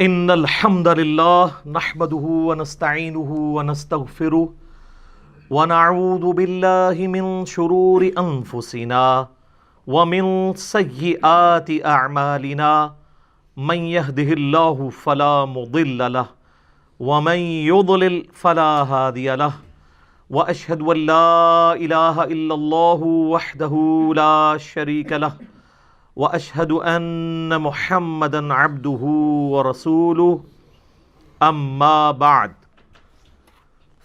ان الحمد للہ نحمده ونستعینه ونستغفره ونعوذ باللہ من شرور انفسنا ومن سیئات اعمالنا من يهده الله فلا مضل له ومن يضلل فلا هادي له واشهد ان لا اله الا الله وحده لا شريك له واشهد ان محمدا عبده ورسوله اما بعد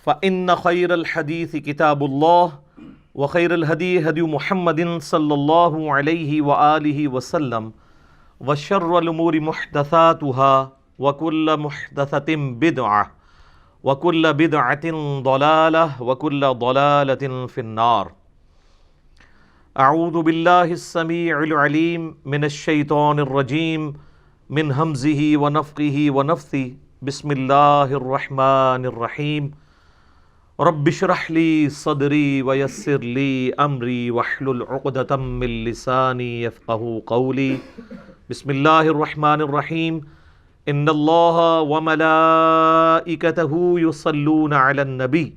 فان خير الحديث كتاب الله وخير الهدي هدي محمد صلى الله عليه واله وسلم وشر الامور محدثاتها وكل محدثة بدعة وكل بدعة ضلالة وكل ضلالة في النار. اعوذ باللہ السمیع العلیم من الشیطان الرجیم من ہمزہ ونفخہ ونفثہ بسم اللہ الرحمن الرحیم رب اشرح لی صدری ویسر لی امری واحلل عقدۃ من لسانی یفقہوا قولی. بسم اللہ الرحمن الرحیم ان اللہ وملائکتہ یصلون علی النبی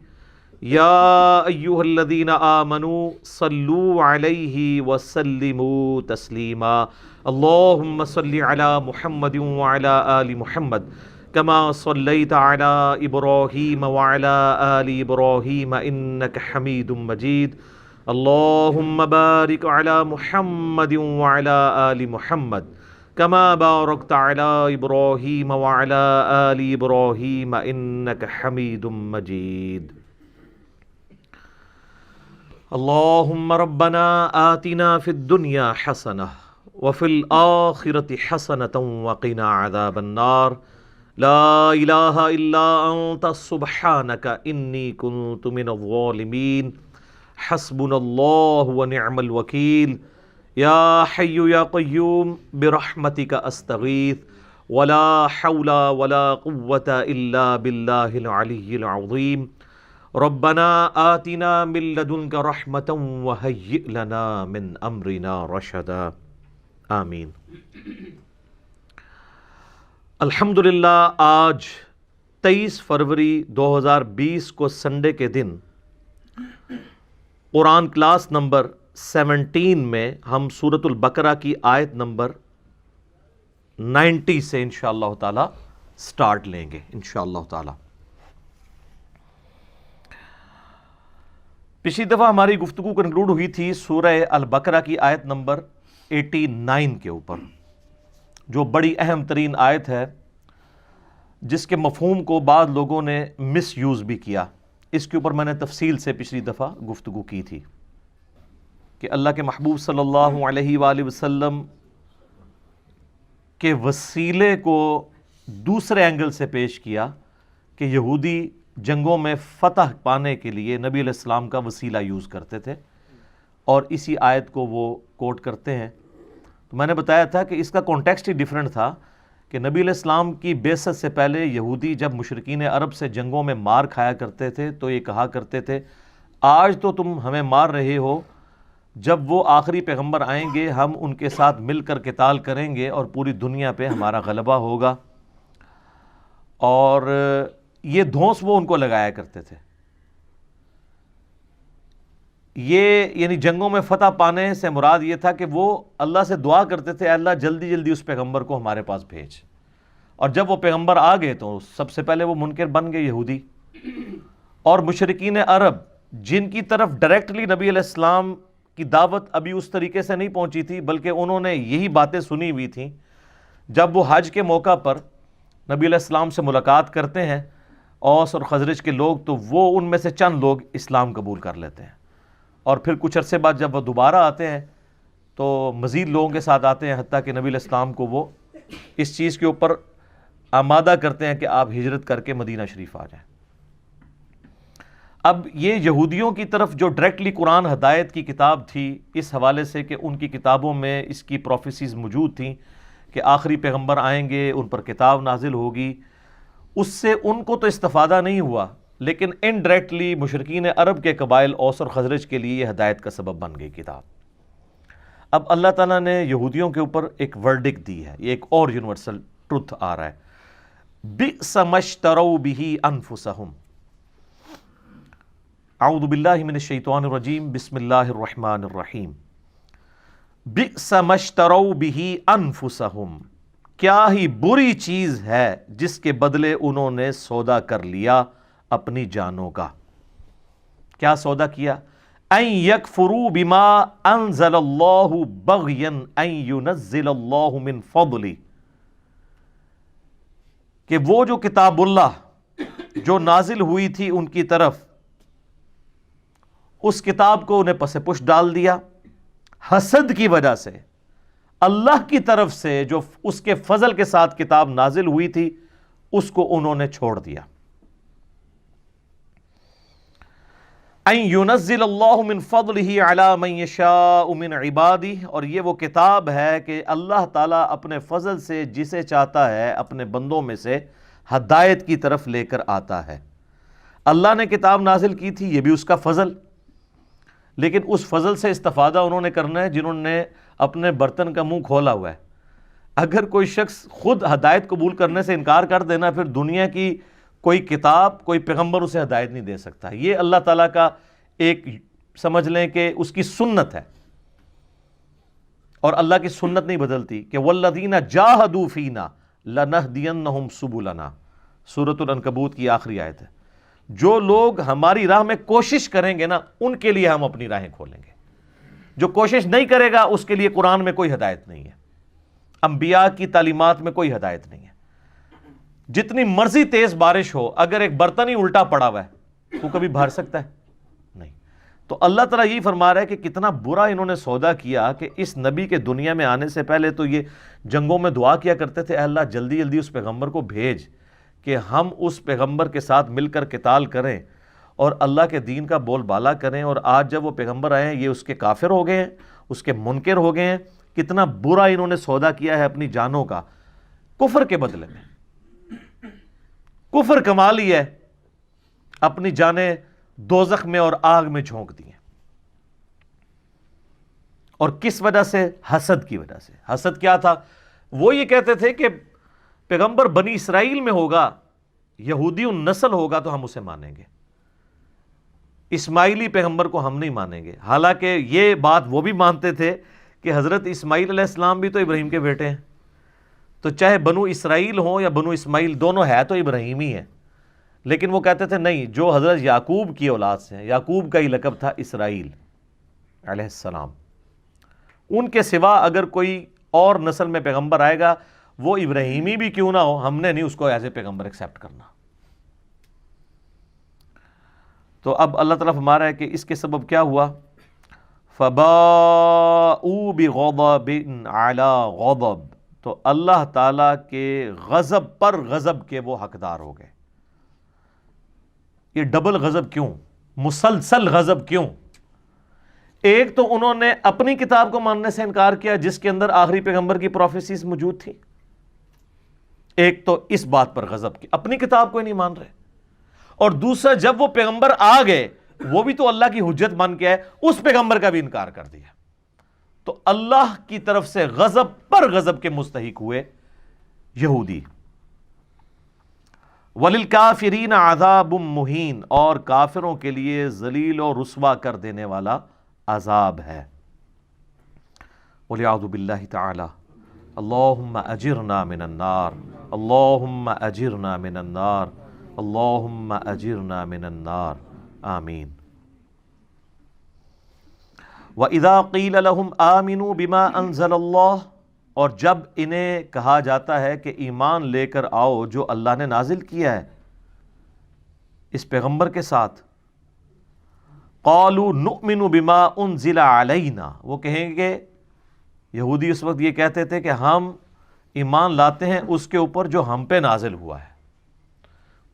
یا ایہا الذین آمنوا صلوا علیہ وسلموا تسلیما. اللہم صل علی محمد وعلی آل محمد کما صلیت علی ابراہیم وعلی آل ابراہیم انک حمید مجید. اللہم بارک علی محمد وعلی آل محمد کما بارکت علی ابراہیم وعلی آل ابراہیم انک حمید مجید. اللہم ربنا آتنا فی الدنیا حسنہ وفی الآخرۃ حسنۃ وقنا عذاب النار. لا الہ الا انت سبحانک انی کنت من الظالمین. حسبنا اللہ ونعم الوکیل. یا حی یا قیوم برحمتک استغیث ولا حول ولا قوة الا باللہ العلی العظیم. ربنا آتنا من لدنک رحمتا وہیئ لنا من امرنا رشدا. آمین. الحمدللہ آج 23 فروری 2020 کو سنڈے کے دن قرآن کلاس نمبر 17 میں ہم سورۃ البقرہ کی آیت نمبر 90 سے انشاءاللہ تعالی سٹارٹ لیں گے انشاءاللہ تعالی. پچھلی دفعہ ہماری گفتگو کنکلوڈ ہوئی تھی سورہ البقرہ کی آیت نمبر 89 کے اوپر، جو بڑی اہم ترین آیت ہے جس کے مفہوم کو بعض لوگوں نے مس یوز بھی کیا. اس کے اوپر میں نے تفصیل سے پچھلی دفعہ گفتگو کی تھی کہ اللہ کے محبوب صلی اللہ علیہ وآلہ وسلم کے وسیلے کو دوسرے اینگل سے پیش کیا کہ یہودی جنگوں میں فتح پانے کے لیے نبی علیہ السلام کا وسیلہ یوز کرتے تھے اور اسی آیت کو وہ کوٹ کرتے ہیں. تو میں نے بتایا تھا کہ اس کا کانٹیکسٹ ہی ڈیفرنٹ تھا کہ نبی علیہ السلام کی بعثت سے پہلے یہودی جب مشرکین عرب سے جنگوں میں مار کھایا کرتے تھے تو یہ کہا کرتے تھے آج تو تم ہمیں مار رہے ہو، جب وہ آخری پیغمبر آئیں گے ہم ان کے ساتھ مل کر قتال کریں گے اور پوری دنیا پہ ہمارا غلبہ ہوگا. اور یہ دھونس وہ ان کو لگایا کرتے تھے. یہ یعنی جنگوں میں فتح پانے سے مراد یہ تھا کہ وہ اللہ سے دعا کرتے تھے اللہ جلدی جلدی اس پیغمبر کو ہمارے پاس بھیج. اور جب وہ پیغمبر آ گئے تو سب سے پہلے وہ منکر بن گئے یہودی. اور مشرکین عرب جن کی طرف ڈائریکٹلی نبی علیہ السلام کی دعوت ابھی اس طریقے سے نہیں پہنچی تھی بلکہ انہوں نے یہی باتیں سنی ہوئی تھیں، جب وہ حج کے موقع پر نبی علیہ السلام سے ملاقات کرتے ہیں اوس اور خزرج کے لوگ تو وہ ان میں سے چند لوگ اسلام قبول کر لیتے ہیں. اور پھر کچھ عرصے بعد جب وہ دوبارہ آتے ہیں تو مزید لوگوں کے ساتھ آتے ہیں، حتیٰ کہ نبی علیہ السلام کو وہ اس چیز کے اوپر آمادہ کرتے ہیں کہ آپ ہجرت کر کے مدینہ شریف آ جائیں. اب یہ یہودیوں کی طرف جو ڈائریکٹلی قرآن ہدایت کی کتاب تھی، اس حوالے سے کہ ان کی کتابوں میں اس کی پروفیسیز موجود تھیں کہ آخری پیغمبر آئیں گے، ان پر کتاب نازل ہوگی، اس سے ان کو تو استفادہ نہیں ہوا لیکن انڈائریکٹلی مشرکین عرب کے قبائل اوس اور خزرج کے لیے یہ ہدایت کا سبب بن گئی کتاب. اب اللہ تعالیٰ نے یہودیوں کے اوپر ایک ورڈکٹ دی ہے، یہ ایک اور یونیورسل ٹروتھ آ رہا ہے. بئس ما اشتروا به انفسهم۔ اعوذ باللہ من الشیطان الرجیم، بسم اللہ الرحمن الرحیم۔ بئس ما اشتروا به انفسهم، کیا ہی بری چیز ہے جس کے بدلے انہوں نے سودا کر لیا اپنی جانوں کا۔ کیا سودا کیا؟ ان یکفروا بما انزل اللہ بغیا ان ینزل اللہ من فضلہ، کہ وہ جو کتاب اللہ جو نازل ہوئی تھی ان کی طرف، اس کتاب کو انہیں پس پش ڈال دیا حسد کی وجہ سے۔ اللہ کی طرف سے جو اس کے فضل کے ساتھ کتاب نازل ہوئی تھی اس کو انہوں نے چھوڑ دیا۔ ان ینزل اللہ من فضلہ علی من یشاء من عبادہ، اور یہ وہ کتاب ہے کہ اللہ تعالیٰ اپنے فضل سے جسے چاہتا ہے اپنے بندوں میں سے ہدایت کی طرف لے کر آتا ہے۔ اللہ نے کتاب نازل کی تھی، یہ بھی اس کا فضل، لیکن اس فضل سے استفادہ انہوں نے کرنا ہے جنہوں نے اپنے برتن کا منہ کھولا ہوا ہے۔ اگر کوئی شخص خود ہدایت قبول کرنے سے انکار کر دینا، پھر دنیا کی کوئی کتاب، کوئی پیغمبر اسے ہدایت نہیں دے سکتا۔ یہ اللہ تعالیٰ کا ایک سمجھ لیں کہ اس کی سنت ہے، اور اللہ کی سنت نہیں بدلتی کہ والذین جاہدوا فینا لنہدینہم سبلنا، سورۃ العنکبوت کی آخری آیت ہے۔ جو لوگ ہماری راہ میں کوشش کریں گے نا، ان کے لیے ہم اپنی راہیں کھولیں گے۔ جو کوشش نہیں کرے گا اس کے لیے قرآن میں کوئی ہدایت نہیں ہے، انبیاء کی تعلیمات میں کوئی ہدایت نہیں ہے۔ جتنی مرضی تیز بارش ہو، اگر ایک برتن ہی الٹا پڑا ہوا ہے تو کبھی بھر سکتا ہے؟ نہیں۔ تو اللہ تعالیٰ یہی فرما رہا ہے کہ کتنا برا انہوں نے سودا کیا کہ اس نبی کے دنیا میں آنے سے پہلے تو یہ جنگوں میں دعا کیا کرتے تھے، اے اللہ جلدی جلدی اس پیغمبر کو بھیج کہ ہم اس پیغمبر کے ساتھ مل کر قتال کریں اور اللہ کے دین کا بول بالا کریں۔ اور آج جب وہ پیغمبر آئے ہیں، یہ اس کے کافر ہو گئے ہیں، اس کے منکر ہو گئے ہیں۔ کتنا برا انہوں نے سودا کیا ہے اپنی جانوں کا، کفر کے بدلے میں کفر کما لی ہے، اپنی جانیں دوزخ میں اور آگ میں جھونک دی ہیں۔ اور کس وجہ سے؟ حسد کی وجہ سے۔ حسد کیا تھا؟ وہ یہ کہتے تھے کہ پیغمبر بنی اسرائیل میں ہوگا، یہودی النسل ہوگا تو ہم اسے مانیں گے، اسماعیلی پیغمبر کو ہم نہیں مانیں گے۔ حالانکہ یہ بات وہ بھی مانتے تھے کہ حضرت اسماعیل علیہ السلام بھی تو ابراہیم کے بیٹے ہیں، تو چاہے بنو اسرائیل ہوں یا بنو اسماعیل، دونوں ہے تو ابراہیم ہی ہیں۔ لیکن وہ کہتے تھے نہیں، جو حضرت یعقوب کی اولاد سے ہیں، یعقوب کا ہی لقب تھا اسرائیل علیہ السلام، ان کے سوا اگر کوئی اور نسل میں پیغمبر آئے گا، وہ ابراہیمی بھی کیوں نہ ہو، ہم نے نہیں اس کو ایز اے پیغمبر ایکسیپٹ کرنا۔ تو اب اللہ تعالیٰ فرما رہا ہے کہ اس کے سبب کیا ہوا؟ فَبَاءُوا بِغَضَبٍ عَلَىٰ غَضَبٍ، تو اللہ تعالیٰ کے غضب پر غضب کے وہ حقدار ہو گئے۔ یہ ڈبل غضب کیوں؟ مسلسل غضب کیوں؟ ایک تو انہوں نے اپنی کتاب کو ماننے سے انکار کیا جس کے اندر آخری پیغمبر کی پروفیسیز موجود تھی، ایک تو اس بات پر غضب کی اپنی کتاب کو ہی نہیں مان رہے، اور دوسرا جب وہ پیغمبر آ گئے وہ بھی تو اللہ کی حجت بن کے ہے، اس پیغمبر کا بھی انکار کر دیا۔ تو اللہ کی طرف سے غضب پر غضب کے مستحق ہوئے یہودی۔ وَلِلْكَافِرِينَ عَذَابٌ مُّهِينٌ، اور کافروں کے لیے ذلیل اور رسوا کر دینے والا عذاب ہے۔ وَلِعَوْذُ بِاللَّهِ تَعَالَى اللہم اجرنا من النار، اللہم اجرنا من النار، اللہم اجرنا من النار، آمین۔ وَإِذَا قِيلَ لَهُمْ آمِنُوا بِمَا أَنزَلَ اللَّهُ، اور جب انہیں کہا جاتا ہے کہ ایمان لے کر آؤ جو اللہ نے نازل کیا ہے اس پیغمبر کے ساتھ، قَالُوا نُؤْمِنُ بِمَا أُنزِلَ عَلَيْنَا، وہ کہیں گے، یہودی اس وقت یہ کہتے تھے کہ ہم ایمان لاتے ہیں اس کے اوپر جو ہم پہ نازل ہوا ہے۔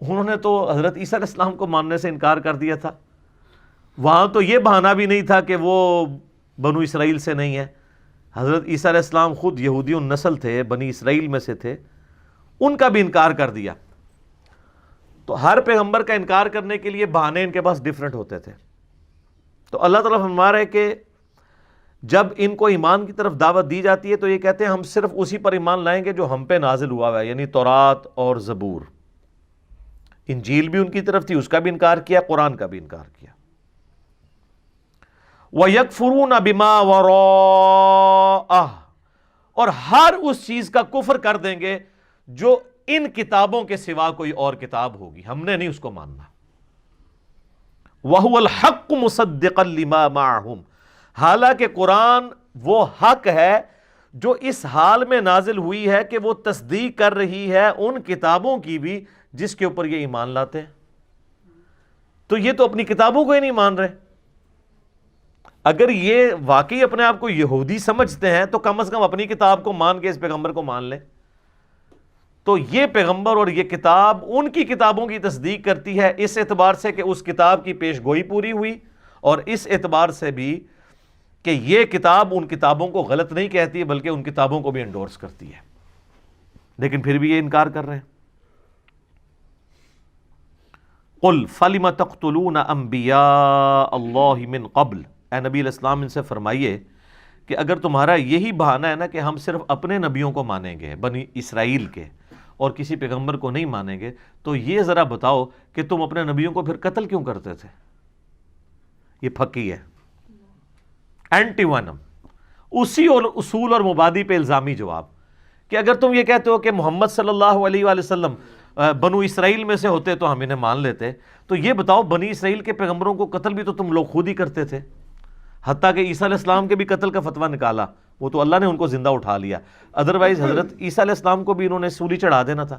انہوں نے تو حضرت عیسیٰ علیہ السلام کو ماننے سے انکار کر دیا تھا، وہاں تو یہ بہانہ بھی نہیں تھا کہ وہ بنو اسرائیل سے نہیں ہے، حضرت عیسیٰ علیہ السلام خود یہودی النسل تھے، بنی اسرائیل میں سے تھے، ان کا بھی انکار کر دیا۔ تو ہر پیغمبر کا انکار کرنے کے لیے بہانے ان کے پاس ڈیفرنٹ ہوتے تھے۔ تو اللہ تعالیٰ فرما رہا ہے کہ جب ان کو ایمان کی طرف دعوت دی جاتی ہے تو یہ کہتے ہیں ہم صرف اسی پر ایمان لائیں گے جو ہم پہ نازل ہوا ہے، یعنی تورات اور زبور۔ انجیل بھی ان کی طرف تھی، اس کا بھی انکار کیا، قرآن کا بھی انکار کیا۔ وَيَكْفُرُونَ بِمَا وَرَاءَهُ، اور ہر اس چیز کا کفر کر دیں گے جو ان کتابوں کے سوا کوئی اور کتاب ہوگی، ہم نے نہیں اس کو ماننا۔ وَهُوَ الْحَقُّ مُصَدِّقًا لِمَا مَعَهُمْ، حالانکہ قرآن وہ حق ہے جو اس حال میں نازل ہوئی ہے کہ وہ تصدیق کر رہی ہے ان کتابوں کی بھی جس کے اوپر یہ ایمان لاتے ہیں۔ تو یہ تو اپنی کتابوں کو ہی نہیں مان رہے۔ اگر یہ واقعی اپنے آپ کو یہودی سمجھتے ہیں تو کم از کم اپنی کتاب کو مان کے اس پیغمبر کو مان لیں۔ تو یہ پیغمبر اور یہ کتاب ان کی کتابوں کی تصدیق کرتی ہے، اس اعتبار سے کہ اس کتاب کی پیش گوئی پوری ہوئی، اور اس اعتبار سے بھی کہ یہ کتاب ان کتابوں کو غلط نہیں کہتی بلکہ ان کتابوں کو بھی انڈورس کرتی ہے، لیکن پھر بھی یہ انکار کر رہے ہیں۔ قُلْ فَلِمَ تَقْتُلُونَ أَنْبِيَاءَ اللَّهِ مِنْ قَبْلِ، اے نبی علیہ السلام ان سے فرمائیے کہ اگر تمہارا یہی بہانہ ہے نا کہ ہم صرف اپنے نبیوں کو مانیں گے بنی اسرائیل کے اور کسی پیغمبر کو نہیں مانیں گے، تو یہ ذرا بتاؤ کہ تم اپنے نبیوں کو پھر قتل کیوں کرتے تھے؟ یہ پھکی ہے، اینٹی وینم، اسی اور اصول اور مبادی پہ الزامی جواب کہ اگر تم یہ کہتے ہو کہ محمد صلی اللہ علیہ وآلہ وسلم بنو اسرائیل میں سے ہوتے تو ہم انہیں مان لیتے، تو یہ بتاؤ بنی اسرائیل کے پیغمبروں کو قتل بھی تو تم لوگ خود ہی کرتے تھے، حتیٰ کہ عیسیٰ علیہ السلام کے بھی قتل کا فتویٰ نکالا، وہ تو اللہ نے ان کو زندہ اٹھا لیا، ادروائز حضرت عیسیٰ علیہ السلام کو بھی انہوں نے سولی چڑھا دینا تھا۔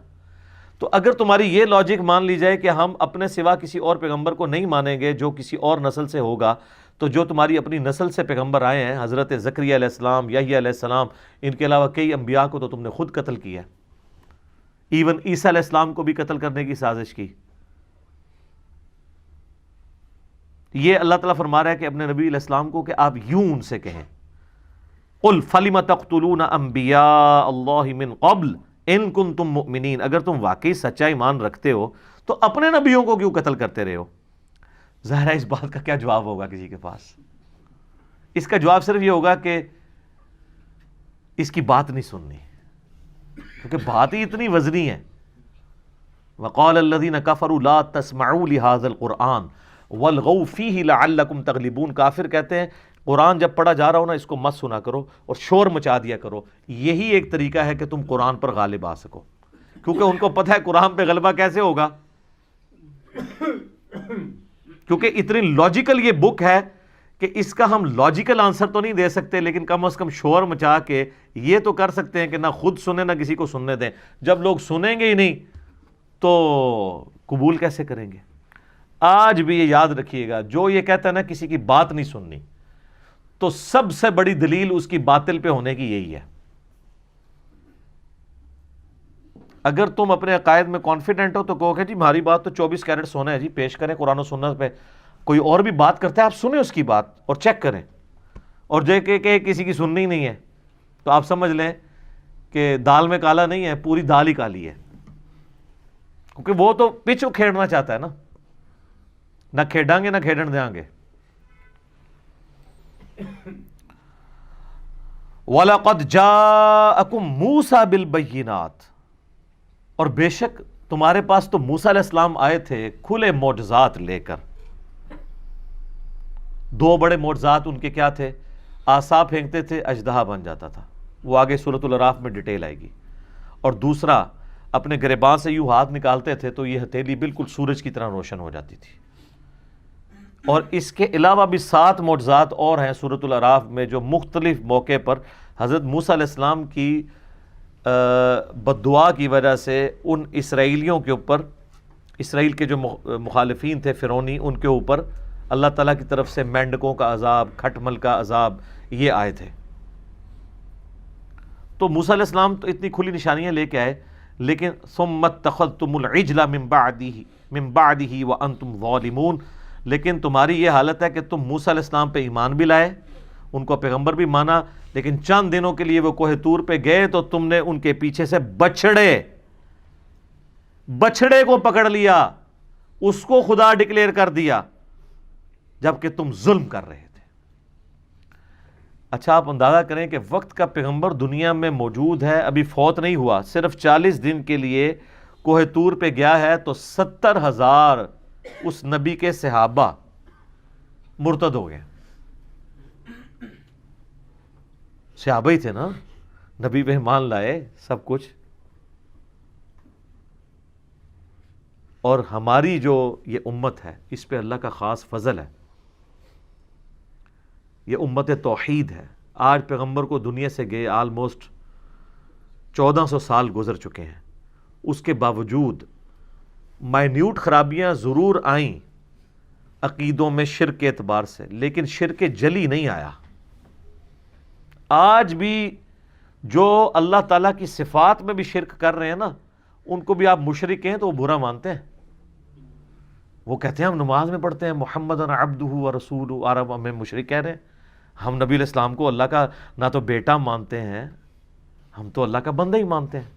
تو اگر تمہاری یہ لاجک مان لی جائے کہ ہم اپنے سوا کسی اور پیغمبر کو نہیں مانیں گے جو کسی اور نسل سے ہوگا، تو جو تمہاری اپنی نسل سے پیغمبر آئے ہیں، حضرت زکریا علیہ السلام، یحییٰ علیہ السلام، ان کے علاوہ کئی انبیاء کو تو تم نے خود قتل کیا، ایون عیسیٰ علیہ السلام کو بھی قتل کرنے کی سازش کی۔ یہ اللہ تعالیٰ فرما رہا ہے کہ اپنے نبی علیہ السلام کو کہ آپ یوں ان سے کہیں، قُلْ فَلِمَ تَقْتُلُونَ أَنْبِيَاءَ اللَّهِ مِنْ قَبْلِ إِن كُنْتُم مُؤْمِنِينَ، اگر تم واقعی سچا ایمان رکھتے ہو تو اپنے نبیوں کو کیوں قتل کرتے رہے ہو؟ ظاہر ہے اس بات کا کیا جواب ہوگا کسی کے پاس؟ اس کا جواب صرف یہ ہوگا کہ اس کی بات نہیں سننی، کیونکہ بات ہی اتنی وزنی ہے۔ وَقَالَ الَّذِينَ كَفَرُوا لَا تَسْمَعُوا لِهَذَا الْقُرْآنِ وَالْغَوْا فِيهِ لَعَلَّكُمْ تَغْلِبُونَ، کافر کہتے ہیں قرآن جب پڑھا جا رہا ہو نا اس کو مت سنا کرو اور شور مچا دیا کرو، یہی ایک طریقہ ہے کہ تم قرآن پر غالب آ سکو، کیونکہ ان کو پتہ ہے قرآن پہ غلبہ کیسے ہوگا، کیونکہ اتنی لاجیکل یہ بک ہے کہ اس کا ہم لاجیکل آنسر تو نہیں دے سکتے، لیکن کم از کم شور مچا کے یہ تو کر سکتے ہیں کہ نہ خود سنیں نہ کسی کو سننے دیں۔ جب لوگ سنیں گے ہی نہیں تو قبول کیسے کریں گے؟ آج بھی یہ یاد رکھیے گا، جو یہ کہتا ہے نا کسی کی بات نہیں سننی، تو سب سے بڑی دلیل اس کی باطل پہ ہونے کی یہی ہے۔ اگر تم اپنے عقائد میں کانفیڈنٹ ہو تو کہو کہ جی ہماری بات تو 24 کیرٹ سونا ہے جی، پیش کریں قرآن و سنت پہ، کوئی اور بھی بات کرتا ہے آپ سنیں اس کی بات اور چیک کریں، اور جو کہ کسی کی سننی نہیں ہے تو آپ سمجھ لیں کہ دال میں کالا نہیں ہے، پوری دال ہی کالی ہے، کیونکہ وہ تو پچ کھیڑنا چاہتا ہے نا، نہ کھیڑیں گے نہ کھیڑن دیں گے۔ وَلَقَدْ جَاءَكُمْ مُوسَى بِالْبَيِّنَاتِ، اور بے شک تمہارے پاس تو موسیٰ علیہ السلام آئے تھے کھلے معجزات لے کر۔ دو بڑے معجزات ان کے کیا تھے؟ عصا پھینکتے تھے اژدہا بن جاتا تھا، وہ آگے سورۃ الاعراف میں ڈیٹیل آئے گی، اور دوسرا اپنے گریباں سے یوں ہاتھ نکالتے تھے تو یہ ہتھیلی بالکل سورج کی طرح روشن ہو جاتی تھی۔ اور اس کے علاوہ بھی 7 معجزات اور ہیں سورۃ الاعراف میں جو مختلف موقع پر حضرت موسیٰ علیہ السلام کی بد دعا کی وجہ سے ان اسرائیلیوں کے اوپر، اسرائیل کے جو مخالفین تھے فرعونی، ان کے اوپر اللہ تعالیٰ کی طرف سے مینڈکوں کا عذاب، کھٹمل کا عذاب یہ آئے تھے۔ تو موسیٰ علیہ السلام تو اتنی کھلی نشانیاں لے کے آئے، لیکن ثم اتخذتم العجل من بعدہ وانتم ظالمون، لیکن تمہاری یہ حالت ہے کہ تم موسیٰ علیہ السلام پہ ایمان بھی لائے، ان کو پیغمبر بھی مانا، لیکن چند دنوں کے لیے وہ کوہ طور پہ گئے تو تم نے ان کے پیچھے سے بچڑے کو پکڑ لیا، اس کو خدا ڈکلیئر کر دیا، جبکہ تم ظلم کر رہے تھے۔ اچھا آپ اندازہ کریں کہ وقت کا پیغمبر دنیا میں موجود ہے، ابھی فوت نہیں ہوا، صرف 40 دن کے لیے کوہ طور پہ گیا ہے، تو 70,000 اس نبی کے صحابہ مرتد ہو گئے. صحابہ ہی تھے نا، نبی پہ ایمان لائے سب کچھ. اور ہماری جو یہ امت ہے اس پہ اللہ کا خاص فضل ہے، یہ امت توحید ہے. آج پیغمبر کو دنیا سے گئے آلموسٹ 1400 سال گزر چکے ہیں، اس کے باوجود مائنیوٹ خرابیاں ضرور آئیں عقیدوں میں شرک کے اعتبار سے، لیکن شرک جلی نہیں آیا. آج بھی جو اللہ تعالیٰ کی صفات میں بھی شرک کر رہے ہیں نا، ان کو بھی آپ مشرک ہیں تو وہ برا مانتے ہیں. وہ کہتے ہیں ہم نماز میں پڑھتے ہیں محمد عبدہ و رسولہ، اور اب ہمیں مشرک کہہ رہے ہیں. ہم نبی علیہ السلام کو اللہ کا نہ تو بیٹا مانتے ہیں، ہم تو اللہ کا بندہ ہی مانتے ہیں.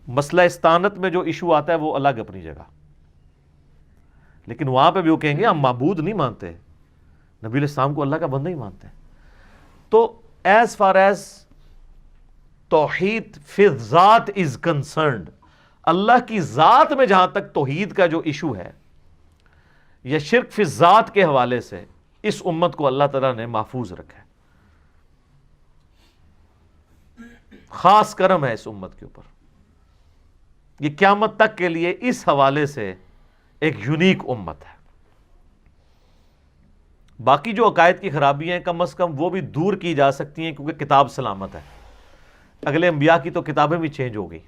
مسئلہ استانت میں جو ایشو آتا ہے وہ الگ اپنی جگہ، لیکن وہاں پہ بھی وہ کہیں گے ہم معبود نہیں مانتے، نبی علیہ السلام کو اللہ کا بندہ ہی مانتے ہیں. تو ایز فار ایز توحید فی ذات از کنسرنڈ، اللہ کی ذات میں جہاں تک توحید کا جو ایشو ہے یا شرک فی ذات کے حوالے سے، اس امت کو اللہ تعالیٰ نے محفوظ رکھا ہے. خاص کرم ہے اس امت کے اوپر. یہ قیامت تک کے لیے اس حوالے سے ایک یونیک امت ہے. باقی جو عقائد کی خرابیاں ہیں کم از کم وہ بھی دور کی جا سکتی ہیں، کیونکہ کتاب سلامت ہے. اگلے انبیاء کی تو کتابیں بھی چینج ہو گئی.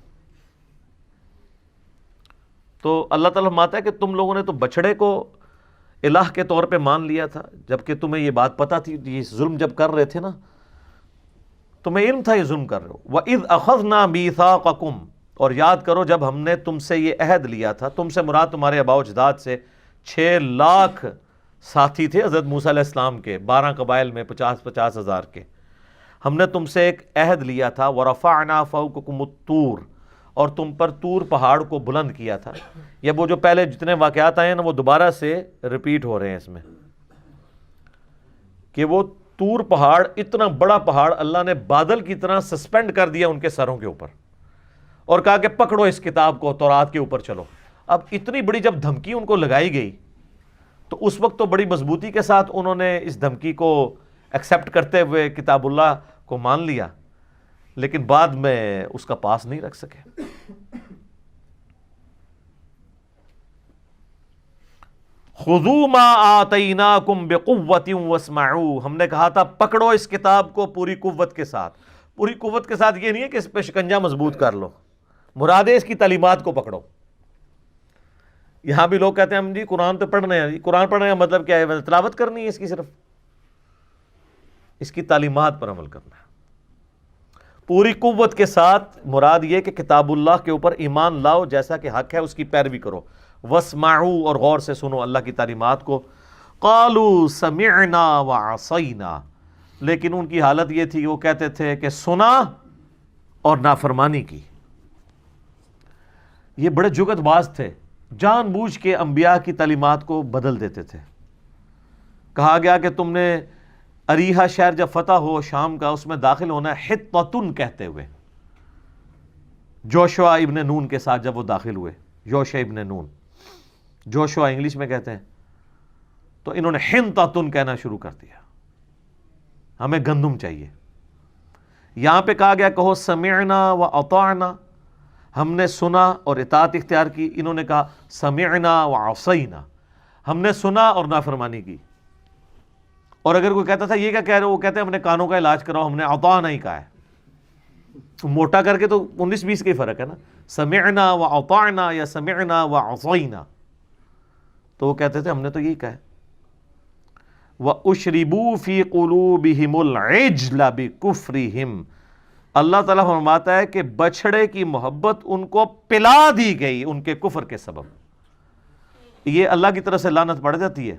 تو اللہ تعالیٰ فرماتا ہے کہ تم لوگوں نے تو بچڑے کو الہ کے طور پہ مان لیا تھا، جبکہ تمہیں یہ بات پتہ تھی. یہ ظلم جب کر رہے تھے نا، تمہیں علم تھا یہ ظلم کر رہے ہو. وَإِذْ أَخَذْنَا مِيثَاقَكُمْ، اور یاد کرو جب ہم نے تم سے یہ عہد لیا تھا. تم سے مراد تمہارے آباء و اجداد سے 6 لاکھ ساتھی تھے حضرت موسیٰ علیہ السلام کے، 12 قبائل میں 50 ہزار کے. ہم نے تم سے ایک عہد لیا تھا. وَرَفَعْنَا فَوْقَكُمُ الطُّورَ، اور تم پر طور پہاڑ کو بلند کیا تھا. یہ وہ جو پہلے جتنے واقعات آئے ہیں نا وہ دوبارہ سے ریپیٹ ہو رہے ہیں اس میں، کہ وہ طور پہاڑ، اتنا بڑا پہاڑ اللہ نے بادل کی طرح سسپینڈ کر دیا ان کے سروں کے اوپر، اور کہا کہ پکڑو اس کتاب کو، تورات کے اوپر چلو. اب اتنی بڑی جب دھمکی ان کو لگائی گئی تو اس وقت تو بڑی مضبوطی کے ساتھ انہوں نے اس دھمکی کو ایکسیپٹ کرتے ہوئے کتاب اللہ کو مان لیا، لیکن بعد میں اس کا پاس نہیں رکھ سکے. خذوا ما آتیناکم بقوۃ واسمعوا، ہم نے کہا تھا پکڑو اس کتاب کو پوری قوت کے ساتھ. پوری قوت کے ساتھ یہ نہیں ہے کہ اس پہ شکنجہ مضبوط کر لو، مراد ہے اس کی تعلیمات کو پکڑو. یہاں بھی لوگ کہتے ہیں ہم جی قرآن تو پڑھ رہے ہیں. قرآن پڑھنے کا مطلب کیا ہے؟ تلاوت کرنی ہے اس کی، صرف اس کی تعلیمات پر عمل کرنا ہے پوری قوت کے ساتھ. مراد یہ کہ کتاب اللہ کے اوپر ایمان لاؤ، جیسا کہ حق ہے اس کی پیروی کرو. واسمعوا، اور غور سے سنو اللہ کی تعلیمات کو. قالوا سمعنا وعصینا، لیکن ان کی حالت یہ تھی وہ کہتے تھے کہ سنا اور نافرمانی کی. یہ بڑے جگت باز تھے، جان بوجھ کے انبیاء کی تعلیمات کو بدل دیتے تھے. کہا گیا کہ تم نے اریحہ شہر جب فتح ہو شام کا، اس میں داخل ہونا ہے حطۃ کہتے ہوئے. جوشوا ابن نون کے ساتھ جب وہ داخل ہوئے، یوشع ابن نون، جوشوا انگلش میں کہتے ہیں، تو انہوں نے حنطۃ کہنا شروع کر دیا، ہمیں گندم چاہیے. یہاں پہ کہا گیا کہو سمعنا واطعنا، ہم نے سنا اور اطاعت اختیار کی. انہوں نے کہا سمعنا وعصینا، ہم نے سنا اور نافرمانی کی. اور اگر کوئی کہتا تھا یہ کیا کہہ رہے ہو، وہ کہتے ہیں ہم نے کانوں کا علاج کراؤ، ہم نے اطعنا ہی کہا ہے. موٹا کر کے تو 19-20 کا ہی فرق ہے نا، سمعنا واطعنا یا سمعنا وعصینا. تو وہ کہتے تھے ہم نے تو یہی کہا ہے. وَأُشْرِبُوا فِي قُلُوبِهِمُ الْعِجْلَ بِكُفْرِهِمْ، اللہ تعالیٰ فرماتا ہے کہ بچڑے کی محبت ان کو پلا دی گئی ان کے کفر کے سبب. یہ اللہ کی طرف سے لعنت پڑ جاتی ہے.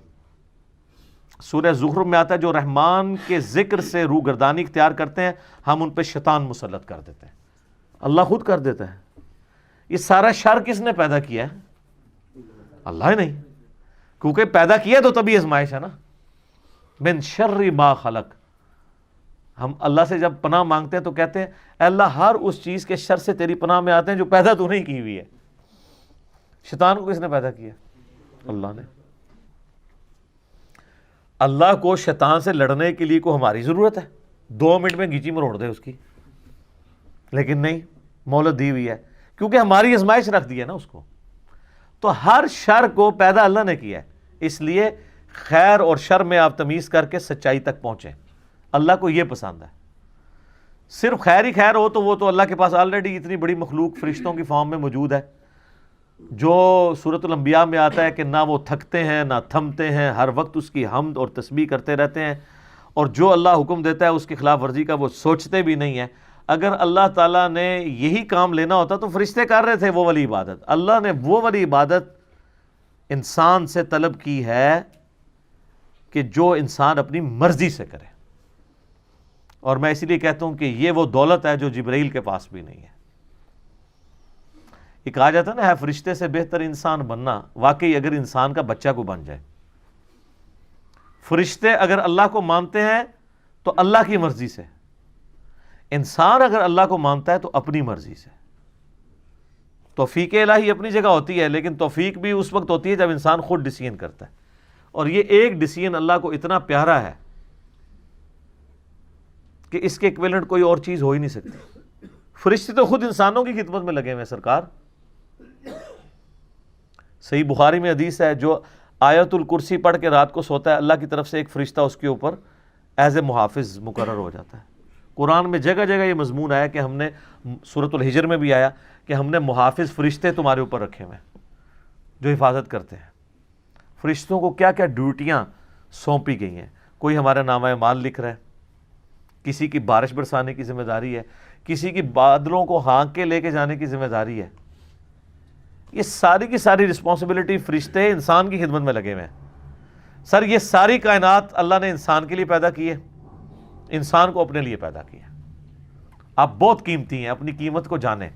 سورہ زخرف میں آتا ہے جو رحمان کے ذکر سے روگردانی اختیار کرتے ہیں ہم ان پہ شیطان مسلط کر دیتے ہیں. اللہ خود کر دیتا ہے. یہ سارا شر کس نے پیدا کیا ہے؟ اللہ ہی نہیں، کیونکہ پیدا کیا تو تبھی آزمائش ہے نا. من شر ما خلق. ہم اللہ سے جب پناہ مانگتے ہیں تو کہتے ہیں اے اللہ ہر اس چیز کے شر سے تیری پناہ میں آتے ہیں جو پیدا تو نہیں کی ہوئی ہے. شیطان کو کس نے پیدا کیا؟ اللہ نے. اللہ کو شیطان سے لڑنے کے لیے کو ہماری ضرورت ہے؟ 2 منٹ میں گیچی مروڑ دے اس کی. لیکن نہیں، مہلت دی ہوئی ہے کیونکہ ہماری آزمائش رکھ دی ہے نا اس کو. تو ہر شر کو پیدا اللہ نے کیا ہے، اس لیے خیر اور شر میں آپ تمیز کر کے سچائی تک پہنچیں. اللہ کو یہ پسند ہے. صرف خیر ہی خیر ہو تو وہ تو اللہ کے پاس آلریڈی اتنی بڑی مخلوق فرشتوں کی فارم میں موجود ہے، جو سورۃ الانبیاء میں آتا ہے کہ نہ وہ تھکتے ہیں نہ تھمتے ہیں، ہر وقت اس کی حمد اور تسبیح کرتے رہتے ہیں، اور جو اللہ حکم دیتا ہے اس کی خلاف ورزی کا وہ سوچتے بھی نہیں ہیں. اگر اللہ تعالیٰ نے یہی کام لینا ہوتا تو فرشتے کر رہے تھے وہ والی عبادت. اللہ نے وہ والی عبادت انسان سے طلب کی ہے کہ جو انسان اپنی مرضی سے کرے. اور میں اسی لیے کہتا ہوں کہ یہ وہ دولت ہے جو جبرائیل کے پاس بھی نہیں ہے. یہ کہا جاتا ہے نا ہے فرشتے سے بہتر انسان بننا. واقعی اگر انسان کا بچہ کو بن جائے. فرشتے اگر اللہ کو مانتے ہیں تو اللہ کی مرضی سے، انسان اگر اللہ کو مانتا ہے تو اپنی مرضی سے. توفیق الہی اپنی جگہ ہوتی ہے، لیکن توفیق بھی اس وقت ہوتی ہے جب انسان خود ڈیسیژن کرتا ہے. اور یہ ایک ڈیسیژن اللہ کو اتنا پیارا ہے کہ اس کے ایکویلنٹ کوئی اور چیز ہو ہی نہیں سکتی. فرشتے تو خود انسانوں کی خدمت میں لگے ہوئے ہیں سرکار. صحیح بخاری میں حدیث ہے، جو آیت الکرسی پڑھ کے رات کو سوتا ہے اللہ کی طرف سے ایک فرشتہ اس کے اوپر ایز اے محافظ مقرر ہو جاتا ہے. قرآن میں جگہ جگہ یہ مضمون آیا کہ ہم نے، سورۃ الحجر میں بھی آیا کہ ہم نے محافظ فرشتے تمہارے اوپر رکھے ہوئے ہیں جو حفاظت کرتے ہیں. فرشتوں کو کیا کیا ڈیوٹیاں سونپی گئی ہیں. کوئی ہمارا نامہ اعمال لکھ رہا ہے، کسی کی بارش برسانے کی ذمہ داری ہے، کسی کی بادلوں کو ہانک کے لے کے جانے کی ذمہ داری ہے. یہ ساری کی ساری رسپانسبلٹی فرشتے انسان کی خدمت میں لگے ہوئے ہیں. سر یہ ساری کائنات اللہ نے انسان کے لیے پیدا کی ہے، انسان کو اپنے لیے پیدا کیا. آپ بہت قیمتی ہیں، اپنی قیمت کو جانیں.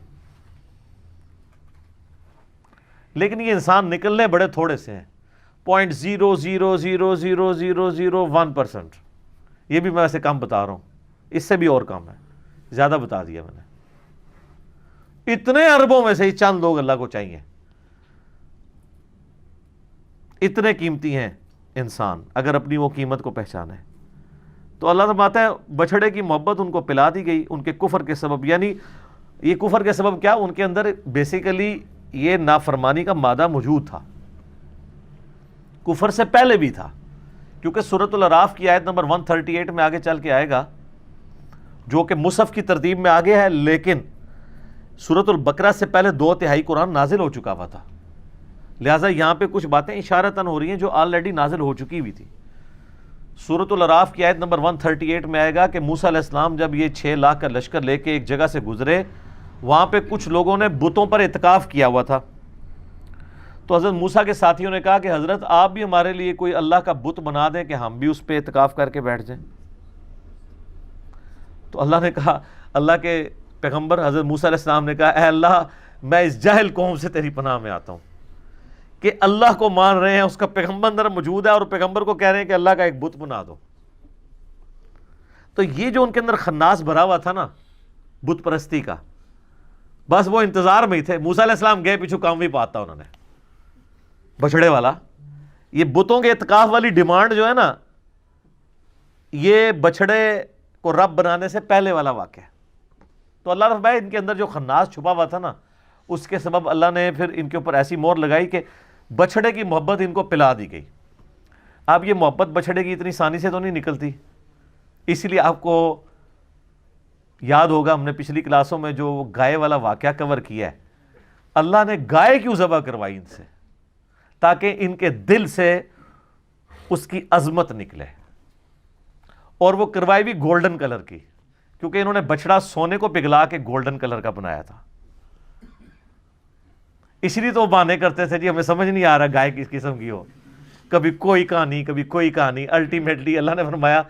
لیکن یہ انسان نکلنے بڑے تھوڑے سے ہیں، 0.0000001%. یہ بھی میں ویسے کم بتا رہا ہوں، اس سے بھی اور کم ہے، زیادہ بتا دیا میں نے. اتنے اربوں میں سے ہی چند لوگ اللہ کو چاہیے. اتنے قیمتی ہیں انسان اگر اپنی وہ قیمت کو پہچانے. تو اللہ فرماتا ہے بچھڑے کی محبت ان کو پلا دی گئی ان کے کفر کے سبب. یعنی یہ کفر کے سبب کیا؟ ان کے اندر بیسیکلی یہ نافرمانی کا مادہ موجود تھا، کفر سے پہلے بھی تھا. کیونکہ سورۃ الاعراف کی آیت نمبر 138 میں آگے چل کے آئے گا، جو کہ مصحف کی ترتیب میں آگے ہے، لیکن سورۃ البقرہ سے پہلے 2/3 قرآن نازل ہو چکا ہوا تھا. لہٰذا یہاں پہ کچھ باتیں اشارتاً ہو رہی ہیں جو آلریڈی نازل ہو چکی ہوئی تھی. سورۃ الاعراف کی آیت نمبر 138 میں آئے گا کہ موسیٰ علیہ السلام جب یہ 6 لاکھ کا لشکر لے کے ایک جگہ سے گزرے، وہاں پہ کچھ لوگوں نے بتوں پر اعتکاف کیا ہوا تھا. تو حضرت موسیٰ کے ساتھیوں نے کہا کہ حضرت آپ بھی ہمارے لیے کوئی اللہ کا بت بنا دیں کہ ہم بھی اس پہ اعتکاف کر کے بیٹھ جائیں. تو اللہ نے کہا، اللہ کے پیغمبر حضرت موسیٰ علیہ السلام نے کہا اے اللہ میں اس جاہل قوم سے تیری پناہ میں آتا ہوں کہ اللہ کو مان رہے ہیں، اس کا پیغمبر اندر موجود ہے اور پیغمبر کو کہہ رہے ہیں کہ اللہ کا ایک بت بنا دو. تو یہ جو ان کے اندر خناس بھرا ہوا تھا نا بت پرستی کا، بس وہ انتظار میں ہی تھے. موسیٰ علیہ السلام گئے پیچھو کام بھی پاتا انہوں نے بچڑے والا. یہ بتوں کے اعتکاف والی ڈیمانڈ جو ہے نا، یہ بچڑے کو رب بنانے سے پہلے والا واقعہ ہے. تو اللہ رب ان کے اندر جو خناس چھپا ہوا تھا نا، اس کے سبب اللہ نے پھر ان کے اوپر ایسی مور لگائی کہ بچڑے کی محبت ان کو پلا دی گئی. اب یہ محبت بچڑے کی اتنی آسانی سے تو نہیں نکلتی. اسی لیے آپ کو یاد ہوگا ہم نے پچھلی کلاسوں میں جو گائے والا واقعہ کور کیا ہے، اللہ نے گائے کیوں ذبح کروائی ان سے؟ تاکہ ان کے دل سے اس کی عظمت نکلے. اور وہ کروائی بھی گولڈن کلر کی، کیونکہ انہوں نے بچڑا سونے کو پگھلا کے گولڈن کلر کا بنایا تھا. اس لیے تو وہ بہانے کرتے تھے جی ہمیں سمجھ نہیں آ رہا گائے کس قسم کی ہو، کبھی کوئی کہانی کبھی کوئی کہانی. الٹیمیٹلی اللہ نے فرمایا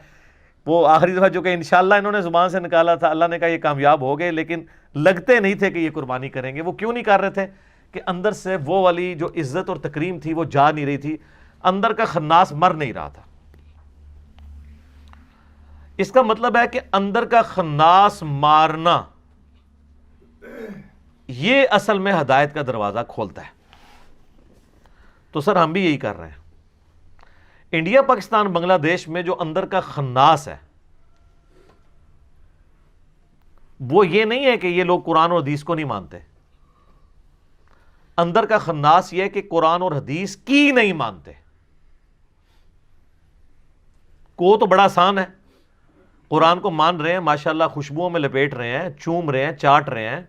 وہ آخری دفعہ جو کہ انشاءاللہ انہوں نے زبان سے نکالا تھا، اللہ نے کہا یہ کامیاب ہو گئے، لیکن لگتے نہیں تھے کہ یہ قربانی کریں گے. وہ کیوں نہیں کر رہے تھے؟ کہ اندر سے وہ والی جو عزت اور تکریم تھی وہ جا نہیں رہی تھی، اندر کا خناس مر نہیں رہا تھا. اس کا مطلب ہے کہ اندر کا خناس مارنا یہ اصل میں ہدایت کا دروازہ کھولتا ہے. تو سر ہم بھی یہی کر رہے ہیں. انڈیا پاکستان بنگلہ دیش میں جو اندر کا خناس ہے وہ یہ نہیں ہے کہ یہ لوگ قرآن اور حدیث کو نہیں مانتے. اندر کا خناس یہ ہے کہ قرآن اور حدیث کی نہیں مانتے. کو تو بڑا آسان ہے, قرآن کو مان رہے ہیں, ماشاءاللہ خوشبوؤں میں لپیٹ رہے ہیں, چوم رہے ہیں, چاٹ رہے ہیں,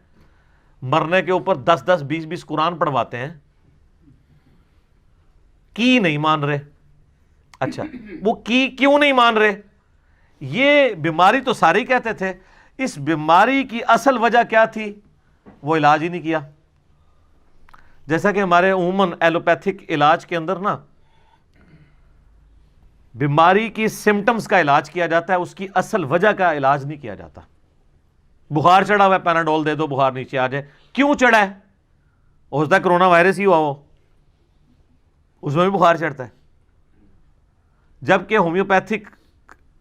مرنے کے اوپر 10 20 قرآن پڑھواتے ہیں, کی نہیں مان رہے. اچھا وہ کی کیوں نہیں مان رہے؟ یہ بیماری تو سارے کہتے تھے, اس بیماری کی اصل وجہ کیا تھی؟ وہ علاج ہی نہیں کیا. جیسا کہ ہمارے عموماً ایلوپیتھک علاج کے اندر نا بیماری کی سمٹمز کا علاج کیا جاتا ہے, اس کی اصل وجہ کا علاج نہیں کیا جاتا. بخار چڑھا ہوا ہے, پیناڈول دے دو بخار نیچے آ جائے. کیوں چڑھا ہے؟ ہو سکتا ہے کرونا وائرس ہی ہوا ہو, اس میں بھی بخار چڑھتا ہے. جبکہ ہومیوپیتھک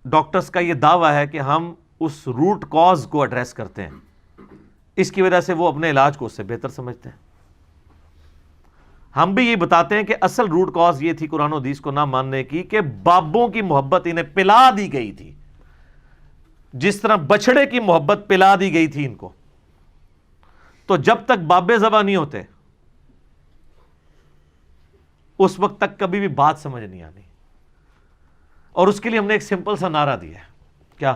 ڈاکٹرز کا یہ دعویٰ ہے کہ ہم اس روٹ کاز کو ایڈریس کرتے ہیں, اس کی وجہ سے وہ اپنے علاج کو اس سے بہتر سمجھتے ہیں. ہم بھی یہ بتاتے ہیں کہ اصل روٹ کاز یہ تھی قرآن و حدیث کو نہ ماننے کی کہ بابوں کی محبت انہیں پلا دی گئی تھی, جس طرح بچڑے کی محبت پلا دی گئی تھی ان کو. تو جب تک بابے ذبح نہیں ہوتے اس وقت تک کبھی بھی بات سمجھ نہیں آنی. اور اس کے لیے ہم نے ایک سمپل سا نعرہ دیا ہے, کیا